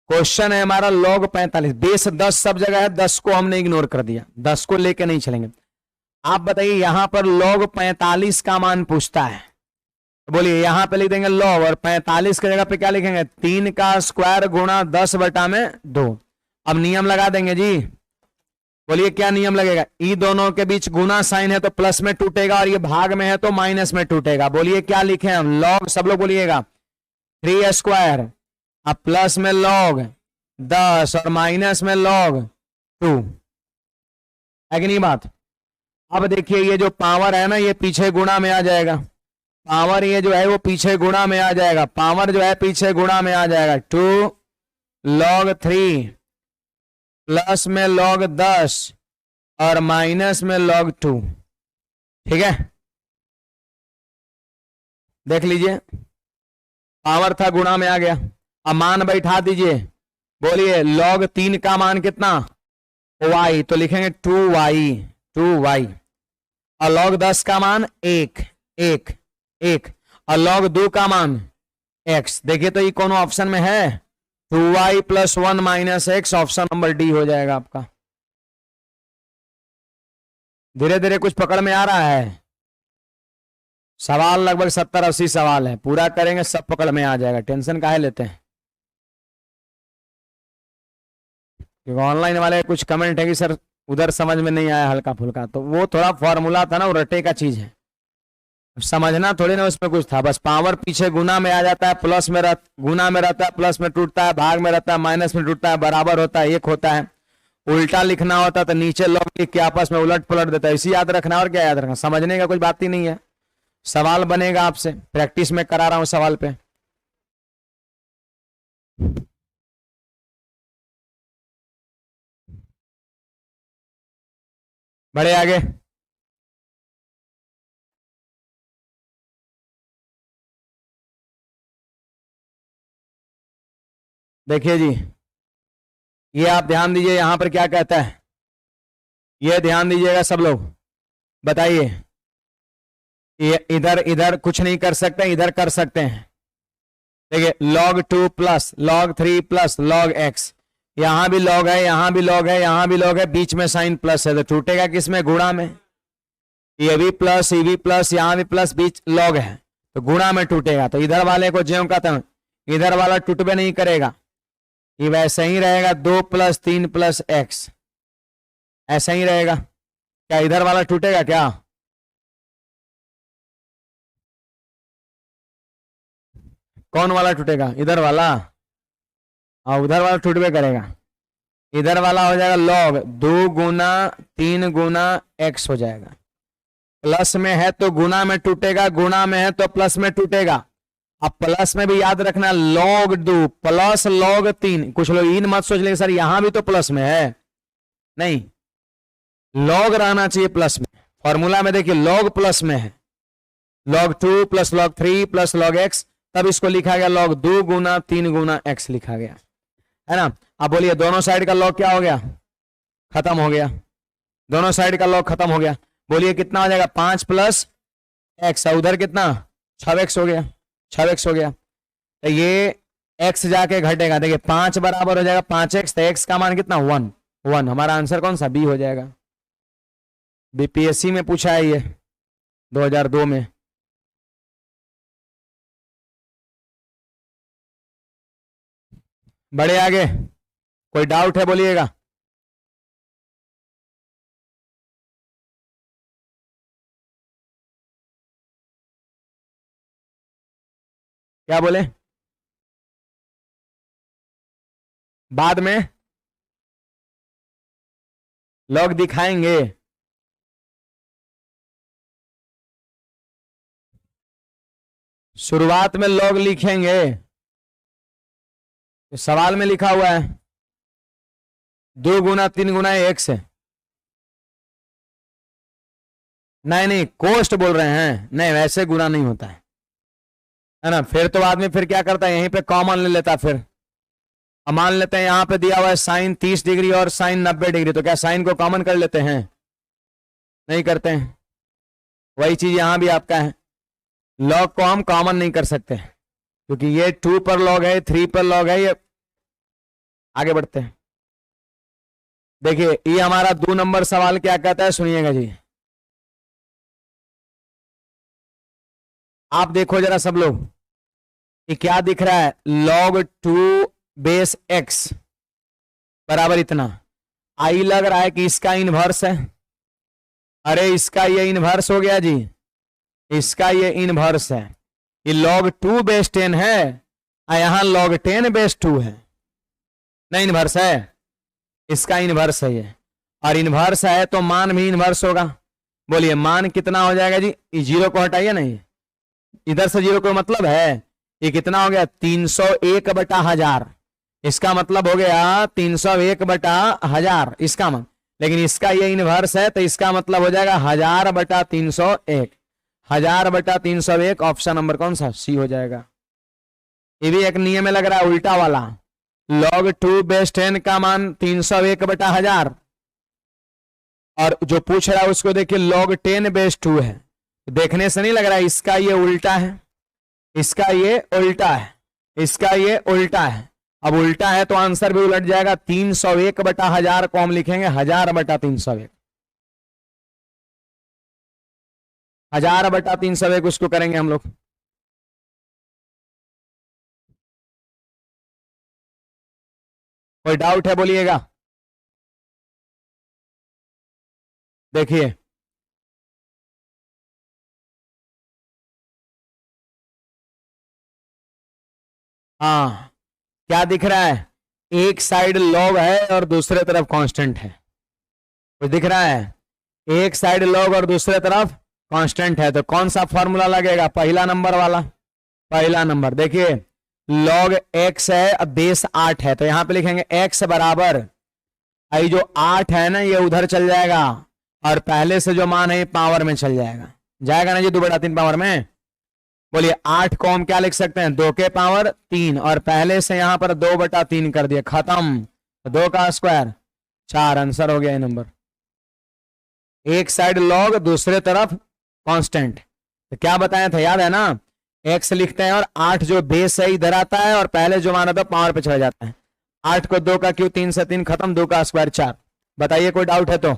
क्वेश्चन है हमारा log 45। बेस 10 सब जगह है, 10 को हमने इग्नोर कर दिया, 10 को लेके नहीं चलेंगे। आप बताइए यहां पर log 45 का मान पूछता है, तो बोलिए यहां पे लिख देंगे log और 45 की जगह पे क्या लिखेंगे? 3 का स्क्वायर गुणा 10/2। अब नियम लगा देंगे जी। बोलिए क्या नियम लगेगा? ई दोनों के बीच गुना साइन है तो प्लस में टूटेगा और ये भाग में है तो माइनस में टूटेगा। बोलिए क्या लिखे हम? log, सब लोग बोलिएगा 3 स्क्वायर, अब प्लस में log 10 और माइनस में log 2 है कि नहीं बात? अब देखिए ये जो पावर है ना ये पीछे गुणा में आ जाएगा, पावर ये जो है वो पीछे गुणा में आ जाएगा, पावर जो है पीछे गुणा में आ जाएगा। 2 log 3 प्लस में log 10 और माइनस में log 2। ठीक है, देख लीजिए पावर था गुणा में आ गया। अब मान बैठा दीजिए। बोलिए log 3 का मान कितना? y, तो लिखेंगे 2y और log 10 का मान 1 और log 2 का मान x। देखिए तो ये कौन ऑप्शन में है? 2y + 1 - x, option number D हो जाएगा आपका। धीरे धीरे कुछ पकड़ में आ रहा है। सवाल लगभग 70-80 सवाल है, पूरा करेंगे सब पकड़ में आ जाएगा, टेंशन काहे लेते हैं। क्योंकि ऑनलाइन वाले कुछ कमेंट है कि सर उधर समझ में नहीं आया हल्का फुल्का, तो वो थोड़ा फॉर्मूला था ना, वो रटे का चीज है, समझना थोड़ी ना उसमें कुछ था। बस पावर पीछे गुना में आ जाता है, प्लस में गुना में रहता है, प्लस में टूटता है, भाग में रहता है, माइनस में टूटता है, बराबर होता है, एक होता है। उल्टा लिखना होता तो नीचे log लिख के आपस में उलट पलट देता है। इसी याद रखना और क्या याद रखना, समझने का कुछ बात ही नहीं है। सवाल बनेगा आपसे, प्रैक्टिस में करा रहा हूं सवाल पे। बढ़े आगे। देखिए जी ये आप ध्यान दीजिए, यहां पर क्या कहता है ये ध्यान दीजिएगा सब लोग। बताइए ये इधर इधर कुछ नहीं कर सकते, इधर कर सकते हैं। देखिए log 2 plus log 3 plus log x, यहां भी log है, यहां भी log है, यहां भी log है, बीच में साइन प्लस है तो टूटेगा किसमें? गुणा में। ये भी प्लस, ये भी प्लस, यहां भी प्लस, बीच log है तो गुणा में टूटेगा। तो इधर वाले को ज्यों का त्यों, इधर वाला टूटबे नहीं करेगा, ये वैसे ही रहेगा 2 + 3 + x, ऐसा ही रहेगा। क्या इधर वाला टूटेगा क्या? कौन वाला टूटेगा? इधर वाला। हाँ उधर वाला टूटबे करेगा। इधर वाला हो जाएगा log 2 गुना 3 गुना x हो जाएगा। प्लस में है तो गुना में टूटेगा, गुना में है तो प्लस में टूटेगा। अब प्लस में भी याद रखना log 2 प्लस log 3। कुछ लोग इन मत सोच लेंगे सर यहां भी तो प्लस में है, नहीं, log रहना चाहिए प्लस में। फॉर्मूला में देखिए log प्लस में है, log 2 + log 3 + log x, तब इसको लिखा गया log 2 गुना 3 गुना x लिखा गया, है ना। अब बोलिए दोनों साइड का log क्या हो गया? खत्म हो गया। दोनों साइड का log खत्म हो गया। बोलिए कितना हो जाएगा? 5 + x, उधर कितना? 6x हो गया, 6x हो गया। तो ये x जाके घटेगा, देखिए 5 बराबर हो जाएगा 5x, तो x का मान कितना? 1। हमारा आंसर कौन सा? बी हो जाएगा। बीपीएससी में पूछा है ये 2002 में। बढ़े आगे, कोई डाउट है बोलिएगा। क्या बोले? बाद में लॉग दिखाएंगे। शुरुआत में लॉग लिखेंगे, तो सवाल में लिखा हुआ है 2 गुना 3 गुना 1 से। नहीं नहीं, कोस्ट बोल रहे हैं, नहीं वैसे गुना नहीं होता है ना। फिर तो आदमी फिर क्या करता है, यहीं पे कॉमन ले लेता। फिर अब मान लेते हैं यहां पे दिया हुआ है साइन 30 डिग्री और साइन 90 डिग्री, तो क्या साइन को कॉमन कर लेते हैं? नहीं करते हैं। वही चीज यहां भी आपका है, लॉग को हम कॉमन नहीं कर सकते क्योंकि ये 2 पर लॉग है, 3 पर लॉग है। ये आगे बढ़ते हैं। देखिए ये हमारा 2 नंबर सवाल क्या कहता है, सुनिएगा जी। आप देखो जरा सब लोग, ये क्या दिख रहा है, log 2 बेस x बराबर इतना। आई लग रहा है कि इसका इनवर्स है। अरे इसका ये इनवर्स हो गया जी, इसका ये इनवर्स है। ये log 2 बेस 10 है और यहां log 10 बेस 2 है। नहीं इनवर्स है, इसका इनवर्स है ये, और इनवर्स है तो मान भी इनवर्स होगा। बोलिए मान कितना हो जाएगा जी? जीरो को हटाइए नहीं, इधर से जीरो को मतलब है, ये कितना हो गया 301 बटा 1000। इसका मतलब हो गया 301 बटा 1000 इसका मान। लेकिन इसका ये इनवर्स है तो इसका मतलब हो जाएगा 1000 बटा 301। 1000 बटा 301 ऑप्शन नंबर कौन सा? सी हो जाएगा। ये भी एक नियम में लग रहा है उल्टा वाला। log 2 बेस 10 का मान 301 बटा 1000, और जो पूछ रहा है उसको देखिए log 10 बेस 2 है। देखने से नहीं लग रहा है इसका ये उल्टा है, इसका ये उल्टा है, इसका ये उल्टा है। अब उल्टा है तो आंसर भी उलट जाएगा। 301 बटा 1000 को हम लिखेंगे 1000 बटा 301। 1000 बटा 301 उसको करेंगे हम लोग। कोई डाउट है बोलिएगा। देखिए हाँ, क्या दिख रहा है, एक साइड लॉग है और दूसरे तरफ कांस्टेंट है। कुछ दिख रहा है, एक साइड लॉग और दूसरे तरफ कांस्टेंट है, तो कौन सा फॉर्मूला लगेगा? पहला नंबर वाला। पहला नंबर देखिए, लॉग x है, अब बेस 8 है, तो यहां पे लिखेंगे x बराबर, आई जो 8 है ना ये उधर चल जाएगा, और पहले से जो मान है पावर में चल जाएगा। जाएगा ना जी 2 बटा 3 पावर में। बोलिए 8 को हम क्या लिख सकते हैं? 2 के पावर 3, और पहले से यहां पर 2 बटा 3 कर दिया, खत्म। 2 का स्क्वायर 4, आंसर हो गया ये नंबर। एक साइड लॉग दूसरे तरफ कांस्टेंट। तो क्या बताया था, याद है ना? x लिखते हैं और 8 जो बेस है इधर आता है, और पहले जो मान था पावर पे चला जाता है। 8 को 2 का क्यों, 3 से 3 खत्म, 2 का स्क्वायर 4। बताइए कोई डाउट है तो।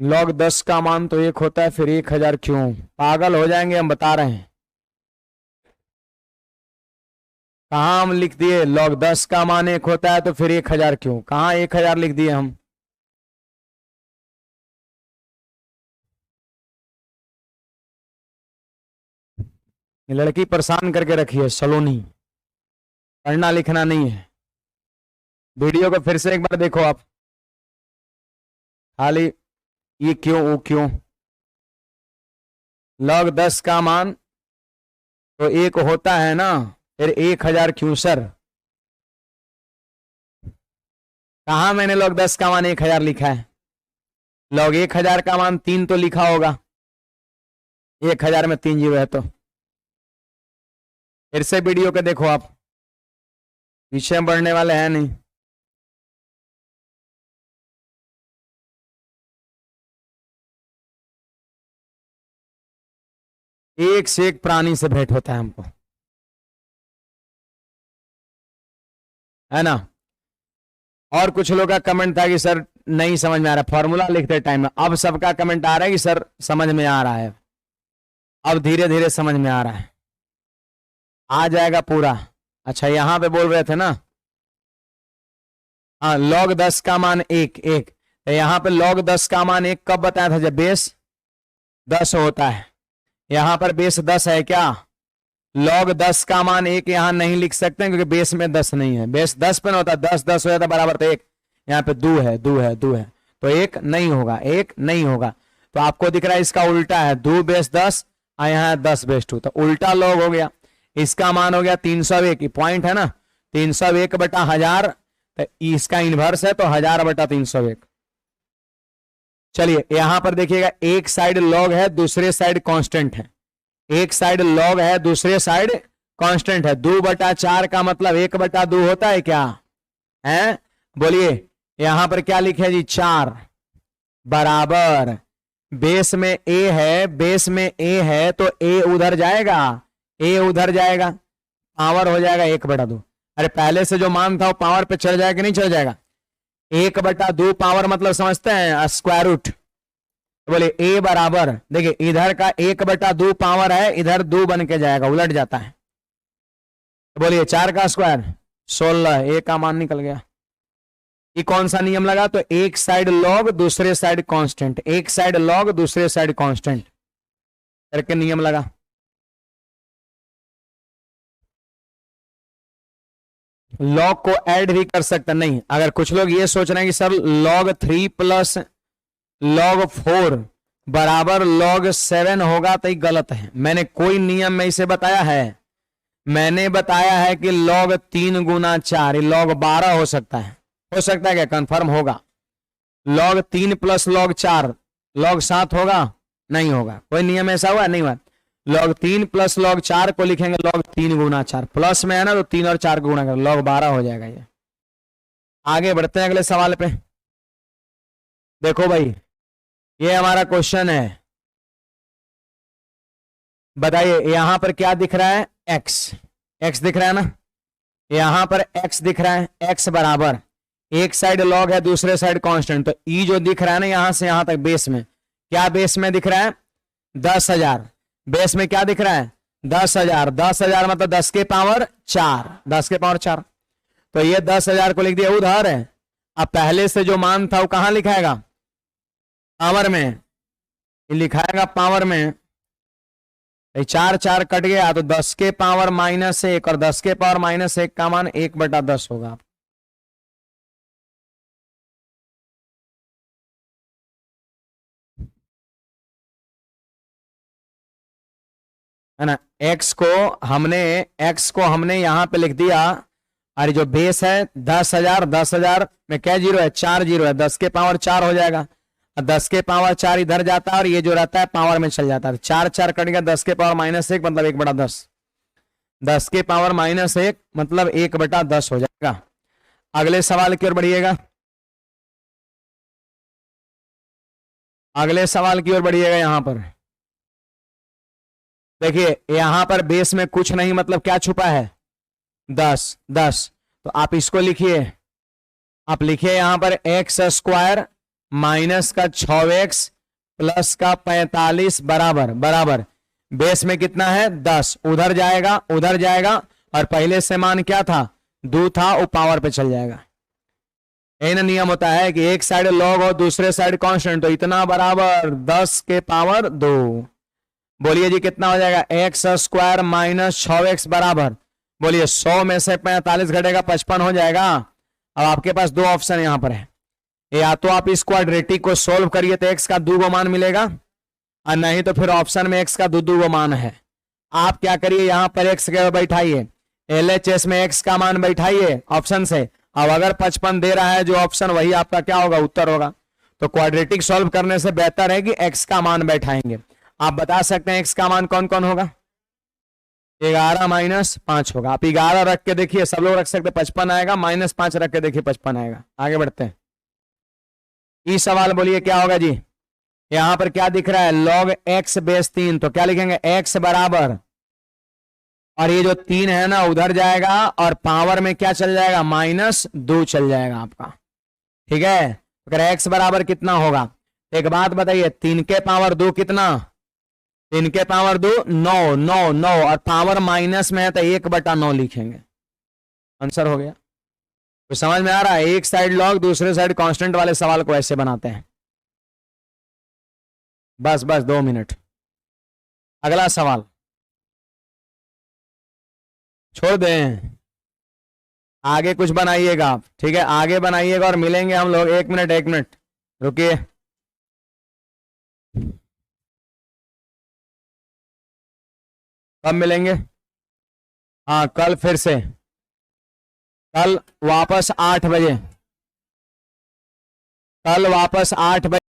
log 10 का मान तो 1 होता है, फिर 1000 क्यों? पागल हो जाएंगे हम, बता रहे हैं। कहा हम लिख दिए log 10 का मान 1 होता है तो फिर 1000 क्यों? कहा 1000 लिख दिए हम? ये लड़की परेशान करके रखी है सलोनी, पढ़ना लिखना नहीं है। वीडियो को फिर से एक बार देखो आप, खाली ये क्यों वो क्यों। log 10 का मान तो 1 होता है ना, फिर 1000 क्यों सर? कहा मैंने log 10 का मान 1000 लिखा है? log 1000 का मान 3 तो लिखा होगा, 1000 में 3 जीरो है तो। फिर से वीडियो को देखो आप, पीछे बढ़ने वाले हैं नहीं। एक से एक प्राणी से भेंट होता है हमको, है ना? और कुछ लोग का कमेंट था कि सर नहीं समझ में आ रहा फॉर्मूला लिखते टाइम में। अब सबका कमेंट आ रहा है कि सर समझ में आ रहा है, अब धीरे धीरे समझ में आ रहा है, आ जाएगा पूरा। अच्छा यहां पे बोल रहे थे ना, हाँ log 10 का मान एक एक, तो यहाँ पे log 10 का मान एक कब बताया था, जब बेस 10 होता है। यहाँ पर बेस 10 है क्या, log 10 का मान एक यहाँ नहीं लिख सकते हैं, क्योंकि बेस में 10 नहीं है, बेस 10 पे ना होता, 10 10 हो जाता बराबर, तो एक यहाँ पे दो है, दो है, दो है, तो एक नहीं होगा, एक नहीं होगा। तो आपको दिख रहा है इसका उल्टा है, 2 बेस 10 और यहाँ 10 बेस 2, तो उल्टा log हो गया। इसका मान हो गया 301, पॉइंट है ना, 301 बटा 1000, तो इसका इनवर्स है तो 1000 बटा 301। चलिए यहां पर देखिएगा, एक साइड log है, दूसरे साइड कांस्टेंट है, एक साइड log है, दूसरे साइड कांस्टेंट है। 2 बटा 4 का मतलब 1 बटा 2 होता है क्या, है बोलिए। यहां पर क्या लिखे जी, 4 बराबर, बेस में a है, बेस में a है तो a उधर जाएगा, a उधर जाएगा, पावर हो जाएगा 1 बटा 2। अरे पहले से जो मान था वो पावर पे चढ़ जाएगा कि नहीं चढ़ जाएगा, 1 बटा 2 पावर मतलब समझते हैं स्क्वायर रूट। बोले a बराबर, देखिए इधर का 1 बटा 2 पावर है, इधर 2 बन के जाएगा, उलट जाता है। बोलिए 4 का स्क्वायर 16, a का मान निकल गया। ये कौन सा नियम लगा, तो एक साइड log दूसरे साइड कांस्टेंट, एक साइड log दूसरे साइड कांस्टेंट करके नियम लगा। log को ऐड भी कर सकते नहीं। अगर कुछ लोग ये सोच रहे हैं कि सर log 3 प्लस log 4 बराबर log 7 होगा, तो ये गलत है। मैंने कोई नियम में इसे बताया है, मैंने बताया है कि log 3 गुना 4 log 12 हो सकता है क्या, कंफर्म होगा। log 3 प्लस log 4 log 7 होगा, नहीं होगा। कोई नियम ऐसा हुआ नहीं हुआ। log 3 प्लस log 4 को लिखेंगे log 3 गुना 4, प्लस में है ना तो 3 और 4 को गुणा कर log 12 हो जाएगा ये। आगे बढ़ते हैं अगले सवाल पे। देखो भाई ये हमारा क्वेश्चन है, बताइए यहां पर क्या दिख रहा है, x दिख रहा है ना, यहां पर x दिख रहा है, x बराबर एक साइड log है, दूसरे साइड कांस्टेंट, तो e जो दिख रहा है ना यहां से यहां तक बेस में, क्या बेस में दिख रहा है 10,000, बेस में क्या दिख रहा है 10,000, 10,000 मतलब 10 के पावर 4, 10 के पावर 4, तो ये 10,000 को लिख दिया उधर है। अब पहले से जो मान था वो कहां लिखाएगा, पावर में, लिखाएगा पावर में, 4 4 कट गया तो 10 के पावर -1, और 10 के पावर -1 का मान 1 बटा 10 होगा, है ना। x को हमने यहां पे लिख दिया, अरे जो बेस है 10,000, 10,000 में क्या जीरो है, 4 जीरो है, 10 के पावर 4 हो जाएगा, 10 के पावर 4 इधर जाता है और ये जो रहता है पावर में चल जाता है, 4 4 कट गया, 10 के पावर -1 मतलब 1 बटा 10, 10 के पावर -1 मतलब 1 बटा 10 हो जाएगा। अगले सवाल की ओर बढ़िएगा, अगले सवाल की ओर बढ़िएगा। यहां पर देखिए यहां पर बेस में कुछ नहीं मतलब क्या छुपा है 10 10, तो आप इसको लिखिए, आप लिखिए यहां पर x स्क्वायर माइनस का 6x प्लस का 45 बराबर बराबर, बेस में कितना है 10, उधर जाएगा उधर जाएगा, और पहले से मान क्या था 2 था, वो पावर पे चल जाएगा। यही ना नियम होता है कि एक साइड log और दूसरे साइड कांस्टेंट, तो इतना बराबर 10 के पावर 2। बोलिए जी कितना हो जाएगा, x स्क्वायर माइनस 6x बराबर, बोलिए 100 में से 45 घटेगा 55 हो जाएगा। अब आपके पास दो ऑप्शन यहां पर है, या तो आप इस क्वाड्रेटिक को सोल्व करिए तो x का 2 मान मिलेगा, और नहीं तो फिर ऑप्शन में x का 2 मान है। आप क्या करिए यहां पर x के बैठाइए, LHS में x का मान बैठाइए ऑप्शन से, अब अगर 55 दे रहा है जो ऑप्शन, वही आपका क्या होगा उत्तर होगा। तो क्वाड्रेटिक सॉल्व करने से बेहतर है कि x का मान बैठाएंगे। आप बता सकते हैं x का मान कौन कौन होगा, 11 - 5 होगा। आप 11 रख के देखिए, सब लोग रख सकते 55 आएगा, -5 रख के देखिए 55 आएगा। आगे बढ़ते हैं, ये सवाल बोलिए क्या होगा जी। यहां पर क्या दिख रहा है log x बेस 3, तो क्या लिखेंगे x बराबर, और ये जो 3 है ना उधर जाएगा और पावर में क्या चल जाएगा -2 चल जाएगा आपका, ठीक है। अगर x बराबर कितना होगा, एक बात बताइए 3 के पावर 2 कितना, 3 के पावर 2 9 9 9, और पावर माइनस में है तो 1 बटा 9 लिखेंगे, आंसर हो गया। तो समझ में आ रहा है, एक साइड लॉग दूसरे साइड कांस्टेंट वाले सवाल को ऐसे बनाते हैं। बस बस 2 मिनट। अगला सवाल छोड़ दें, आगे कुछ बनाइएगा आप, ठीक है, आगे बनाइएगा और मिलेंगे हम लोग। 1 मिनट 1 मिनट रुकिए। कब मिलेंगे? हाँ कल फिर से, कल वापस 8 बजे, कल वापस 8 बजे।